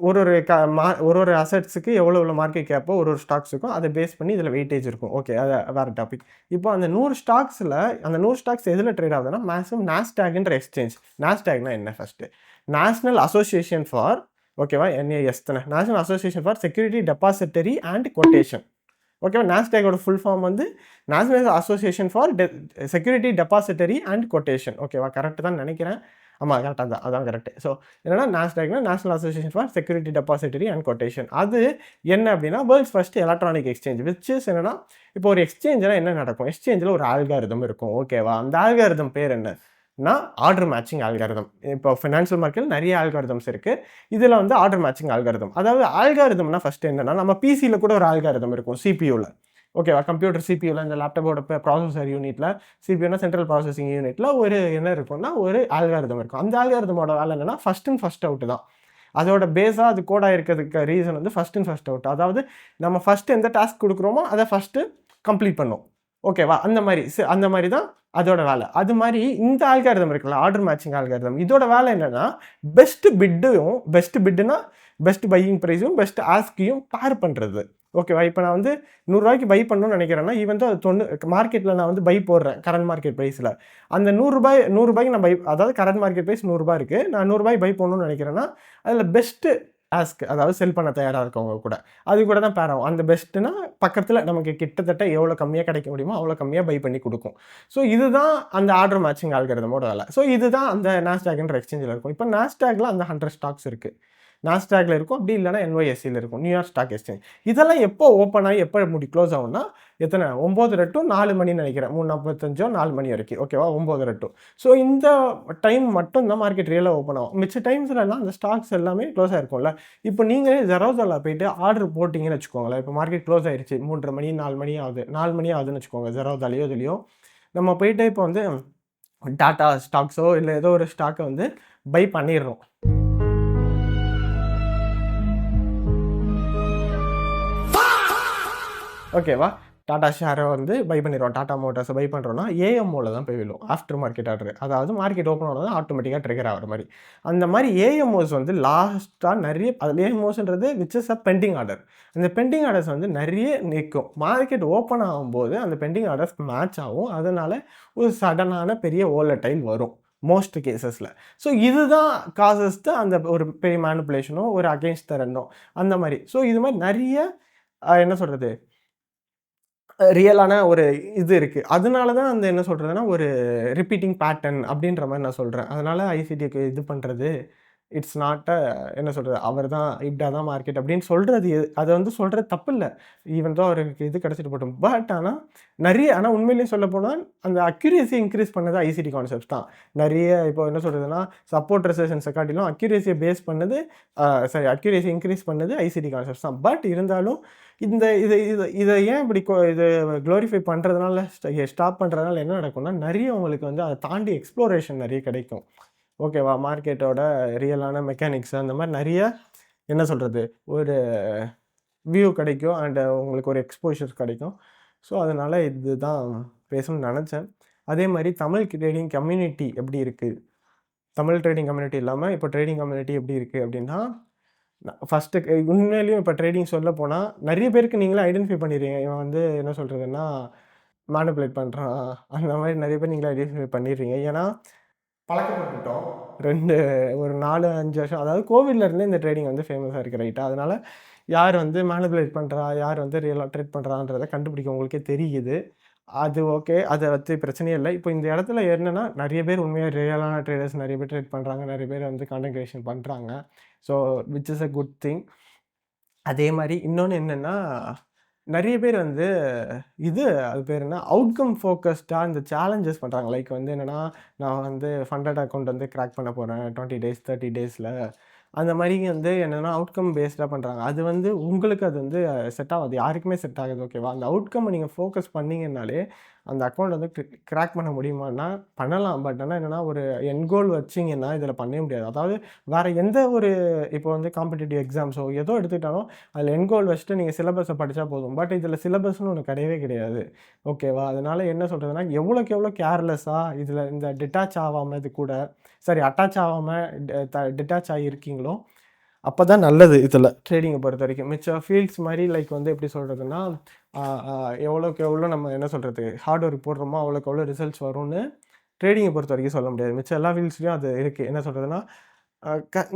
ஒரு ஒரு க மா ஒரு ஒரு அசெட்ஸுக்கு எவ்வளோ மார்க்கெட் கேப்போ ஒரு ஒரு ஸ்டாக்ஸுக்கும் அதை பேஸ் பண்ணி இதில் வெயிட்டேஜ் இருக்கும். ஓகே, அது வேறு டாபிக். இப்போ அந்த 100 ஸ்டாக்ஸில் அந்த 100 ஸ்டாக்ஸ் எதில் ட்ரேட் ஆகுதுன்னா மேக்ஸிமம் நாஸ்டாக்ன்ற எக்ஸ்சேஞ்ச். நாஸ்டாக்னா என்ன ஃபஸ்ட்டு? நேஷனல் அசோசியேஷன் ஃபார், ஓகேவா, என்ஏஎஸ் தானே, national association for security depository and quotation. ஓகேவா? நாஸ்டாக்கோட ஃபுல் ஃபார்ம் வந்து நேஷனல் association for security depository and quotation. ஓகேவா? கரெக்டு தான் நினைக்கிறேன். ஆமாம், கரெக்டாக தான், அதான் கரெக்டு. ஸோ என்னன்னா நாஸ்டாக்னா national association for security depository and quotation. அது என்ன அப்படின்னா world's first electronic exchange. Which is என்னன்னா, இப்போ ஒரு எக்ஸ்சேஞ்சில் என்ன நடக்கும்? எக்ஸ்சேஞ்சில் ஒரு ஆல்காரிதம் இருக்கும். ஓகேவா? அந்த ஆல்காரிதம் பேர் என்னன்னா ஆர்டர் மேட்சிங் ஆல்காரிதம். இப்போ ஃபினான்ஷியல் மார்க்கெட்டில் நிறைய ஆல்காரிதம்ஸ் இருக்குது. இதில் வந்து ஆர்டர் மேட்சிங் ஆல்காரிதம். அதாவது ஆல்காரிதம்னா ஃபஸ்ட்டு என்னன்னா, நம்ம பிசியில் கூட ஒரு ஆல்காரிதம் இருக்கும் சிபியூவில். ஓகேவா? கம்ப்யூட்டர் சிபியூவில், இந்த லேப்டாப்போட ப்ராசஸர் யூனிட்டில், சிபியூனா சென்ட்ரல் ப்ராசஸிங் யூனிட்டில் ஒரு என்ன இருக்கும்னா ஒரு ஆல்காரிதம் இருக்கும். அந்த ஆல்காரிதமோட வேலை என்னன்னா ஃபஸ்ட் இன் ஃபஸ்ட் அவுட் தான். அதோட பேஸாக அது கோடாக இருக்கிறதுக்கு ரீசன் வந்து ஃபஸ்ட் இன் ஃபஸ்ட் அவுட். அதாவது நம்ம ஃபஸ்ட்டு எந்த டாஸ்க் கொடுக்குறோமோ அதை ஃபஸ்ட்டு கம்ப்ளீட் பண்ணும். ஓகேவா? அந்த மாதிரி தான் அதோட வேலை. அது மாதிரி இந்த ஆல்காரிதம் இருக்குல்ல, ஆர்டர் மேட்சிங் ஆல்காரிதம், இதோட வேலை என்னன்னா பெஸ்ட் பிட்டுனா பெஸ்ட் பையிங் ப்ரைஸும் பெஸ்ட் ஆஸ்கையும் பேர் பண்ணுறது. ஓகேவா? இப்போ நான் வந்து 100 ரூபாய்க்கு பை பண்ணணும்னு நினைக்கிறேன்னா, ஈவன் அது மார்க்கெட்டில் நான் வந்து பை போடுறேன் கரண்ட் மார்க்கெட் ப்ரைஸில். அந்த 100 ரூபாய்க்கு நான் அதாவது கரண்ட் மார்க்கெட் ப்ரைஸ் 100 ரூபாய் இருக்குது, நான் 100 ரூபாய் பை பண்ணணும்னு நினைக்கிறேன்னா, அதில் பெஸ்ட்டு டாஸ்க், அதாவது செல் பண்ண தயாராக இருக்கவங்க கூட அது கூட தான் பேர் ஆகும். அந்த பெஸ்ட்டுனா பக்கத்தில் நமக்கு கிட்டத்தட்ட எவ்வளோ கம்மியாக கிடைக்க முடியுமோ அவ்வளோ கம்மியாக பை பண்ணி கொடுக்கும். ஸோ இதுதான் அந்த ஆர்டர் மேட்சிங் ஆல்காரிதமோட வேலை. ஸோ இதுதான் அந்த நாஸ்டாக்ன்ற எக்ஸ்சேஞ்சில் இருக்கும். இப்போ நாஸ்டாக்ல அந்த 100 ஸ்டாக்ஸ் இருக்குது. நாஸ்டாக்ல இருக்கும், அப்படி இல்லைனா என்ஒய்எஸ்சியில் இருக்கும், நியூயார்க் ஸ்டாக் எக்ஸ்சேஞ்ச். இதெல்லாம் எப்போ ஓப்பன் ஆகி எப்போ க்ளோஸ் ஆகும்னா, எத்தனை 9:30 to 4 மணின்னு நினைக்கிறேன். 3:45 4 மணி வரைக்கும். ஓகேவா? 9:30 to. ஸோ இந்த டைம் மட்டும் தான் மார்க்கெட் ரியலாக ஓப்பன் ஆகும். மிச்ச டைம்ஸ்லலாம் அந்த ஸ்டாக்ஸ் எல்லாமே க்ளோஸ் ஆகிருக்கும்ல. இப்போ நீங்கள் ஜெரோதால போயிட்டு ஆர்டர் போட்டிங்கன்னு வச்சுக்கோங்களேன். இப்போ மார்க்கெட் க்ளோஸ் ஆயிடுச்சு, 3:30 மணி 4 மணி ஆகுது, 4 மணி ஆகுதுன்னு வச்சுக்கோங்க. ஜெரோதாலேயோ இதுலேயோ நம்ம போயிட்டு இப்போ வந்து டாட்டா ஸ்டாக்ஸோ இல்லை ஏதோ ஒரு ஸ்டாக்கை வந்து பை பண்ணிடுறோம். ஓகேவா? டாடா ஷேரை வந்து பை பண்ணிடுவோம். டாடா மோட்டார்ஸை பை பண்ணுறோன்னா ஏஎம்ஓவில் தான் போய் விழும். ஆஃப்டர் மார்க்கெட் ஆர்டர், அதாவது மார்க்கெட் ஓப்பன் ஆனது ஆட்டோமேட்டிக்காக ட்ரிகர் ஆகிற மாதிரி. அந்த மாதிரி ஏஎம்ஓஸ் வந்து லாஸ்ட்டாக நிறைய, அதில் ஏஎம்ஓஸ்ன்றது which is a pending order. அந்த பெண்டிங் ஆர்டர்ஸ் வந்து நிறைய நிற்கும். மார்க்கெட் ஓப்பன் ஆகும்போது அந்த பெண்டிங் ஆர்டர்ஸ் மேட்ச் ஆகும். அதனால் ஒரு சடனான பெரிய ஓலடைல் வரும் மோஸ்ட் கேசஸில். ஸோ இதுதான் காசஸ் அந்த ஒரு பெரிய மேனிப்புலேஷனோ ஒரு அகெயின்ஸ்ட் த ரன்னோ அந்த மாதிரி. ஸோ இது மாதிரி நிறைய என்ன சொல்கிறது, ரியலான ஒரு இது இருக்குது. அதனால தான் அந்த என்ன சொல்கிறதுனா ஒரு ரிப்பீட்டிங் பேட்டர்ன் அப்படின்ற மாதிரி நான் சொல்கிறேன். அதனால் ஐசிடிக்கு இது பண்ணுறது இட்ஸ் நாட் என்ன சொல்றது, அவர் தான் இப்படியா தான் மார்க்கெட் அப்படின்னு சொல்றது அதை வந்து சொல்றது தப்பு இல்லை. ஈவன் தான் அவருக்கு இது கிடைச்சிட்டு போட்டும். பட் ஆனால் உண்மையிலேயே சொல்ல போனால் அந்த அக்யூரேசி இன்க்ரீஸ் பண்ணது ஐசிடி கான்செப்ட்ஸ் தான். நிறைய இப்போ என்ன சொல்றதுன்னா சப்போர்ட் ரெசிஸ்டன்ஸை காட்டிலும் அக்யூரேசியை பேஸ் பண்ணது அக்யூரேசி இன்க்ரீஸ் பண்ணது ஐசிடி கான்செப்ட்ஸ் தான். பட் இருந்தாலும் இந்த இதை இதை இதை ஏன் இப்படி இது க்ளோரிஃபை பண்ணுறதுனால ஸ்டாப் பண்ணுறதுனால என்ன நடக்கும்னா நிறைய உங்களுக்கு வந்து அதை தாண்டி எக்ஸ்ப்ளோரேஷன் நிறைய கிடைக்கும். ஓகேவா? மார்க்கெட்டோட ரியலான மெக்கானிக்ஸ் அந்த மாதிரி நிறைய என்ன சொல்கிறது ஒரு வியூ கிடைக்கும் அண்ட் உங்களுக்கு ஒரு எக்ஸ்போஷர் கிடைக்கும். ஸோ அதனால் இதுதான் பேசணும்னு நினச்சேன். அதே மாதிரி தமிழ் ட்ரேடிங் கம்யூனிட்டி எப்படி இருக்குது, தமிழ் ட்ரேடிங் கம்யூனிட்டி இல்லாமல் இப்போ ட்ரேடிங் கம்யூனிட்டி எப்படி இருக்குது அப்படின்னா, ஃபஸ்ட்டு உண்மையிலேயும் இப்போ ட்ரேடிங் சொல்ல போனால் நிறைய பேருக்கு நீங்களே ஐடென்டிஃபை பண்ணிடுறீங்க. இவன் வந்து என்ன சொல்கிறதுன்னா மேனிபுலேட் பண்ணுறான், அந்த மாதிரி நிறைய பேர் நீங்களே ஐடென்டிஃபை பண்ணிடுறீங்க. ஏன்னா பழக்கப்பட்டுட்டோம். ஒரு 4, 5 வருஷம், அதாவது கோவிட்லேருந்தே இந்த ட்ரேடிங் வந்து ஃபேமஸாக இருக்குது, ரைட்டா? அதனால் யார் வந்து மேனிபுலேட் பண்ணுறா, யார் வந்து ரியலாக ட்ரேட் பண்ணுறான்றதை கண்டுபிடிக்க உங்களுக்கே தெரியுது. அது ஓகே, அதை பற்றி பிரச்சனையே இல்லை. இப்போ இந்த இடத்துல என்னென்னா நிறைய பேர் உண்மையாக ரியலான ட்ரேடர்ஸ் நிறைய பேர் ட்ரேட் பண்ணுறாங்க, நிறைய பேர் வந்து கான்டென்ட் கிரியேஷன் பண்ணுறாங்க. So which is a good thing. அதே மாதிரி இன்னொன்று என்னென்னா நிறைய பேர் வந்து அது பேர் என்ன அவுட்கம் ஃபோக்கஸ்டாக இந்த சேலஞ்சஸ் பண்ணுறாங்க. லைக் வந்து என்னென்னா நான் வந்து ஃபண்டட் அக்கௌண்ட் வந்து கிராக் பண்ண போகிறேன் 20 டேஸ் 30 டேஸில். அந்த மாதிரி வந்து என்னென்னா அவுட்கம் பேஸ்டாக பண்ணுறாங்க. அது வந்து உங்களுக்கு அது வந்து செட் ஆகாது, யாருக்குமே செட் ஆகுது. ஓகேவா? அந்த அவுட்கம்மை நீங்கள் ஃபோக்கஸ் பண்ணிங்கனாலே அந்த அக்கௌண்ட் வந்து கிராக் பண்ண முடியுமான்னா பண்ணலாம். பட் ஆனால் என்னென்னா ஒரு எண்ட் கோல் வச்சிங்கன்னா இதில் பண்ணவே முடியாது. அதாவது வேறு எந்த ஒரு இப்போ வந்து காம்படிட்டிவ் எக்ஸாம்ஸோ ஏதோ எடுத்துக்கிட்டாலும் அதில் எண்ட் கோல் வச்சுட்டு நீங்கள் சிலபஸை படித்தா போதும். பட் இதில் சிலபஸ்னு ஒன்று கிடையவே கிடையாது. ஓகேவா? அதனால் என்ன சொல்கிறதுனா எவ்வளோக்கு எவ்வளோ கேர்லெஸ்ஸாக இதில் இந்த டிட்டாச் ஆகாமல் இது கூட அட்டாச் ஆகாமல் டிட்டாச் ஆகியிருக்கீங்களோ அப்போ தான் நல்லது இதில் ட்ரேடிங்கை பொறுத்த வரைக்கும். மிச்சம் ஃபீல்ட்ஸ் மாதிரி லைக் வந்து எப்படி சொல்கிறதுனா எவ்வளோக்கு எவ்வளோ நம்ம என்ன சொல்கிறது ஹார்ட் ஒர்க் போடுறோமோ அவ்வளோக்கு எவ்வளோ ரிசல்ட்ஸ் வரும்னு ட்ரேடிங்கை பொறுத்த வரைக்கும் சொல்ல முடியாது. மிச்சம் எல்லா ஃபீல்ட்ஸ்லையும் அது இருக்குது. என்ன சொல்கிறதுனா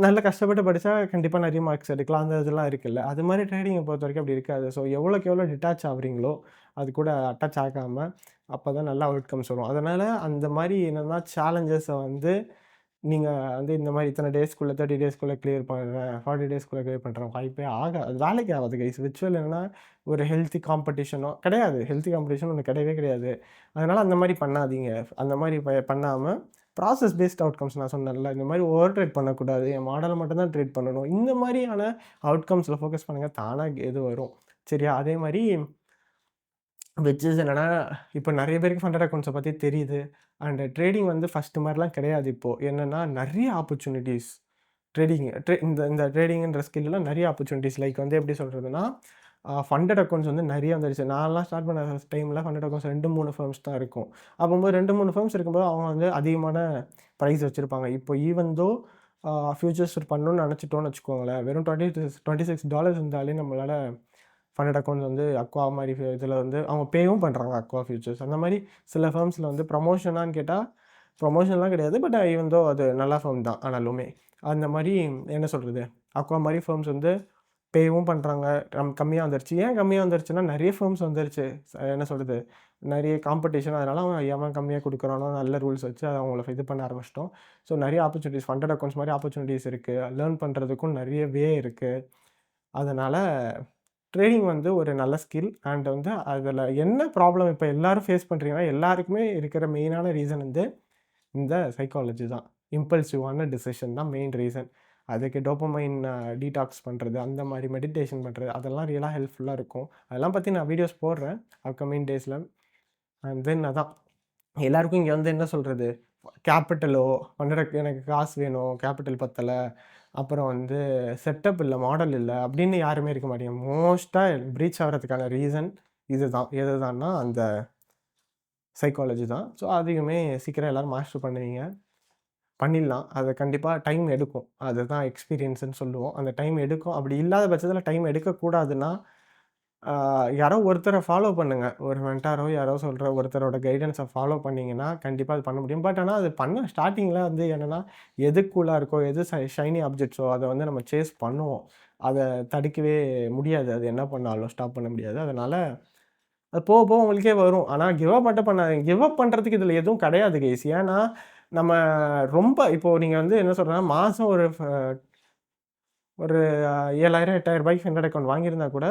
நல்ல கஷ்டப்பட்டு படித்தா கண்டிப்பாக நிறைய மார்க்ஸ் எடுக்கலாம், அந்த இதெல்லாம் இருக்குல்ல. அது மாதிரி ட்ரேடிங்கை பொறுத்த வரைக்கும் அப்படி இருக்காது. ஸோ எவ்வளோக்கு எவ்வளோ டிட்டாச் ஆகுறீங்களோ அது கூட அட்டாச் ஆகாமல் அப்போ தான் நல்ல அவுட்கம்ஸ் வரும். அதனால் அந்த மாதிரி என்னென்னா சேலஞ்சஸை வந்து நீங்கள் வந்து இந்த மாதிரி இத்தனை டேஸ்க்குள்ளே 30 டேஸ்க்குள்ளே கிளியர் பண்ணுறேன், 40 டேஸ்க்குள்ளே கிளியர் பண்ணுறேன் வாய்ப்பே அது வேலைக்கு ஆகாது கைஸ். விர்ச்சுவல் என்னென்னா ஒரு ஹெல்த்தி காம்படிஷனோ கிடையாது, ஹெல்த்தி காம்படிஷன் ஒன்று கிடையவே கிடையாது. அதனால் அந்த மாதிரி பண்ணாதீங்க. அந்த மாதிரி பண்ணாமல் ப்ராசஸ் பேஸ்ட் அவுட்கம்ஸ் நான் சொன்னேன்ல, இந்த மாதிரி ஓவர் ட்ரேட் பண்ணக்கூடாது, என் மாடலை மட்டும்தான் ட்ரேட் பண்ணணும், இந்த மாதிரியான அவுட்கம்ஸில் ஃபோக்கஸ் பண்ணுங்கள், தானாக எது வரும். சரியா? அதே மாதிரி விச்சஸ் என்னென்னா இப்போ நிறைய பேருக்கு ஃபண்டட் அக்கௌண்ட்ஸை பற்றி தெரியுது. அண்ட் ட்ரேடிங் வந்து ஃபஸ்ட்டு மாதிரிலாம் கிடையாது. இப்போது என்னென்னா நிறைய ஆப்பர்ச்சுனிட்டிஸ் ட்ரேடிங் இந்த ட்ரேடிங்குன்ற ஸ்கில்லாம் நிறைய ஆப்பர்ச்சுனிட்டிஸ். லைக் வந்து எப்படி சொல்கிறதுனா ஃபண்டட் அக்கௌண்ட்ஸ் வந்து நிறைய வந்துருச்சு. நான்லாம் ஸ்டார்ட் பண்ண டைமில் ஃபண்டட் அக்கௌண்ட்ஸ் 2-3 ஃபர்ம்ஸ் தான் இருக்கும். அப்போது 2-3 ஃபர்ம்ஸ் இருக்கும்போது அவங்க வந்து அதிகமான ப்ரைஸ் வச்சுருப்பாங்க. இப்போ ஈவன் தோ ஃபியூச்சர்ஸ் பண்ணணும்னு நினச்சிட்டோன்னு வச்சுக்கோங்களேன், வெறும் $26 இருந்தாலே நம்மளால் ஃபண்டட் அக்கௌண்ட்ஸ் வந்து அக்வா மாதிரி இதில் வந்து அவங்க பேவும் பண்ணுறாங்க, அக்வா ஃபியூச்சர்ஸ். அந்த மாதிரி சில ஃபர்ம்ஸில் வந்து ப்ரமோஷனான்னு கேட்டால் ப்ரமோஷன்லாம் கிடையாது. பட் ஈவன் தோ அது நல்ல ஃபர்ம் தான். ஆனாலுமே அந்த மாதிரி என்ன சொல்கிறது அக்வா மாதிரி ஃபர்ம்ஸ் வந்து பேவும் பண்ணுறாங்க. கம்மியாக வந்துருச்சு. ஏன் கம்மியாக வந்துருச்சுன்னா நிறைய ஃபர்ம்ஸ் வந்துருச்சு. என்ன சொல்கிறது நிறைய காம்படிஷன். அதனால் அவன் எவன் கம்மியாக கொடுக்குறானோ நல்ல ரூல்ஸ் வச்சு அதை அவங்கள இது பண்ண ஆரம்பிச்சிட்டோம். ஸோ நிறைய ஆப்பர்ச்சுனிட்டிஸ் ஃபண்டட் அக்கௌண்ட்ஸ் மாதிரி ஆப்பர்ச்சுனிட்டிஸ் இருக்குது. லேர்ன் பண்ணுறதுக்கும் நிறைய வே இருக்குது. அதனால் ட்ரேடிங் வந்து ஒரு நல்ல ஸ்கில். அண்ட் வந்து அதில் என்ன ப்ராப்ளம் இப்போ எல்லோரும் ஃபேஸ் பண்ணுறீங்கன்னா எல்லாருக்குமே இருக்கிற மெயினான ரீசன் வந்து இந்த சைக்காலஜி தான். இம்பல்சிவான டிசிஷன் தான் மெயின் ரீசன். அதுக்கு டோபமைன் டீடாக்ஸ் பண்ணுறது, அந்த மாதிரி மெடிடேஷன் பண்ணுறது, அதெல்லாம் ரியலாக ஹெல்ப்ஃபுல்லாக இருக்கும். அதெல்லாம் பற்றி நான் வீடியோஸ் போடுறேன் அப்கமிங் டேஸில். அண்ட் தென் அதான் எல்லாருக்கும் இங்கே வந்து என்ன சொல்கிறது கேபிட்டலோ எனக்கு காசு வேணும், கேபிட்டல் பத்தலை, அப்புறம் வந்து செட்டப் இல்லை, மாடல் இல்லை அப்படின்னு யாருமே இருக்க மாட்டீங்க. மோஸ்ட்டாக ப்ரீச் ஆகிறதுக்கான ரீசன் எதுதான்னா அந்த சைக்காலஜி தான். ஸோ அதையுமே சீக்கிரம் எல்லோரும் மாஸ்டர் பண்ணிடலாம். அது கண்டிப்பாக டைம் எடுக்கும். அதுதான் எக்ஸ்பீரியன்ஸுன்னு சொல்லுவோம். அந்த டைம் எடுக்கும். அப்படி இல்லாத பட்சத்தில் டைம் எடுக்கக்கூடாதுன்னா யாரோ ஒருத்தரை ஃபாலோ பண்ணுங்கள். ஒரு மென்டாரோ யாரோ சொல்கிற ஒருத்தரோட கைடன்ஸை ஃபாலோ பண்ணிங்கன்னா கண்டிப்பாக அது பண்ண முடியும். பட் ஆனால் அது பண்ண ஸ்டார்டிங்கில் வந்து என்னென்னா எதுக்குள்ளே இருக்கோ எது ஷைனி ஆப்ஜெக்ட்ஸோ அதை வந்து நம்ம சேஸ் பண்ணுவோம். அதை தடுக்கவே முடியாது. அது என்ன பண்ணாலும் ஸ்டாப் பண்ண முடியாது. அதனால் அது போக போக உங்களுக்கே வரும். ஆனால் கிவ் அப் மட்டும் பண்ணாதீங்க. கிவ் அப் பண்ணுறதுக்கு இதில் எதுவும் கிடையாது கைஸ். ஏன்னா நம்ம ரொம்ப இப்போ நீங்க வந்து என்ன சொல்றேன்னா, மாசம் ஒரு 7,000 8,000 ஃபின்டெட் அக்கவுண்ட் வாங்கியிருந்தா கூட,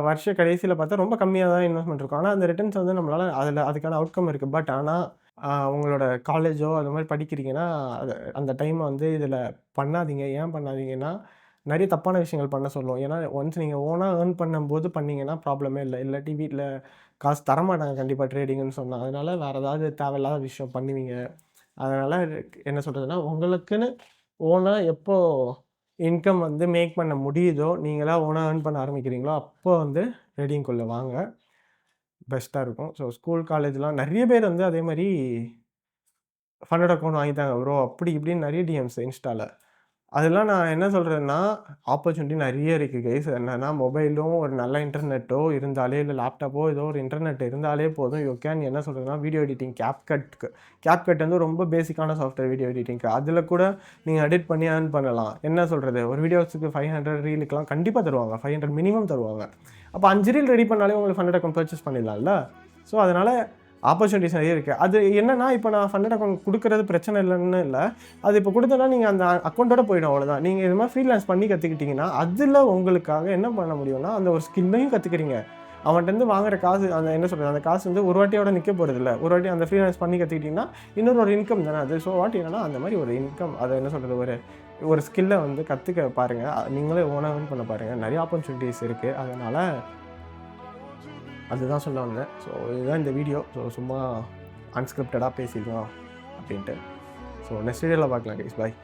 வருஷ கடைசியில பார்த்தா ரொம்ப கம்மியா தான் இன்வெஸ்ட்மென்ட் இருக்கும். ஆனா அந்த ரிட்டர்ன்ஸ் வந்து நம்மளால அதுக்கான அவுட்கம் இருக்கு. பட் ஆனா உங்களோட காலேஜோ அது மாரி படிக்கிறீங்கன்னா, அந்த டைம வந்து இதில பண்ணாதீங்க. ஏன் பண்ணாதீங்கன்னா, நெறைய தப்பான விஷயங்கள் பண்ண சொல்லும். ஏன்னா, ஒன்ஸ் நீங்க ஓனா ஏர்ன் பண்ணும்போது பண்ணீங்கன்னா ப்ராப்ளமே இல்ல. இல்லாட்டி வீட்ல காசு தரமாட்டாங்க கண்டிப்பா ட்ரேடிங்ன்னு சொன்னா. அதனால வேற ஏதாவது தேவையில்லாத விஷயம் பண்ணுவீங்க. அதனால என்ன சொல்றதுன்னா, உங்களுக்குன்னு ஓனா எப்போ இன்கம் வந்து மேக் பண்ண முடியுதோ, நீங்களா ஓனா ஏர்ன் பண்ண ஆரம்பிக்கிறீங்களோ, அப்போ வந்து ட்ரேடிங்குள்ள வாங்க. பெஸ்ட்டா இருக்கும். ஸோ ஸ்கூல், காலேஜ்லாம் நெறைய பேர் வந்து அதே மாரி ஃபண்டட் அக்கவுண்ட் வாங்கிட்டாங்க ப்ரோ. அப்படி இப்படின்னு நெறைய டிஎம்ஸ் இன்ஸ்டால. அதெல்லாம் நான் என்ன சொல்றேன்னா, ஆப்பர்ச்சுனிட்டி நெறைய இருக்கு கைஸ். என்னன்னா மொபைலும் ஒரு நல்ல இன்டர்நெட்டோ இருந்தாலே, இல்ல லேப்டாப்போ ஏதோ ஒரு இன்டர்நெட் இருந்தாலே போதும். யூ கேன் என்ன சொல்றதுன்னா, வீடியோ எடிட்டிங் CapCut வந்து ரொம்ப பேசிக்கான சாஃப்ட்வேர் வீடியோ எடிட்டிங்க்கு. அதில கூட நீங்க எடிட் பண்ணி ஏர்ன் பண்ணலாம். என்ன சொல்றது, ஒரு வீடியோஸுக்கு 500 ரீலுக்குலாம் கண்டிப்பா தருவாங்க. 500 மினிமம் தருவாங்க. அப்ப 5 ரீல் ரெடி பண்ணாலே உங்களுக்கு ஃபண்டட் அக்கவுண்ட் பர்ச்சேஸ் பண்ணிடலாம்ல. ஸோ அதனால ஆப்பர்ச்சுனிட்டீஸ் நெறைய இருக்கு. அது என்னன்னா, இப்ப நான் ஃபண்டட் அக்கவுண்ட் குடுக்குறது பிரச்சனை இல்லன்னு இல்ல. அது இப்ப குடுத்தோம்னா, நீங்க அந்த அக்கவுண்டோட போயிடும் அவ்வளோதான். நீங்க இது மாரி ஃப்ரீலான்ஸ் பண்ணி கத்துக்கிட்டீங்கன்னா, அதுல உங்களுக்காக என்ன பண்ண முடியும்னா, அந்த ஒரு ஸ்கில்லையும் கத்துக்கிறீங்க. அவன்ட்டருந்து வாங்குற காசு அந்த என்ன சொல்றது, அந்த காசு வந்து ஒரு வாட்டியோட நிக்க போறதில்ல. ஒரு வாட்டி அந்த ஃப்ரீலான்ஸ் பண்ணி கத்துக்கிட்டீங்கன்னா, இன்னொரு ஒரு இன்கம் தானே அது. ஸோ வாட் என்னன்னா, அந்த மாரி ஒரு இன்கம் அத என்ன சொல்றது, ஒரு ஸ்கில்ல வந்து கத்துக்க பாருங்க. நீங்களே ஓனா ஏர்ன் பண்ண பாருங்க. நெறைய ஆப்பர்ச்சுனிட்டீஸ் இருக்கு. அதனால அதுதான் சொல்ல வந்தேன். ஸோ இதுதான் இந்த வீடியோ. ஸோ சும்மா அன்ஸ்கிரிப்டடா பேசிக்கலாம் அப்படின்ட்டு. ஸோ நெக்ஸ்ட் வீடியோல பார்க்கலாம் கைஸ். பாய்.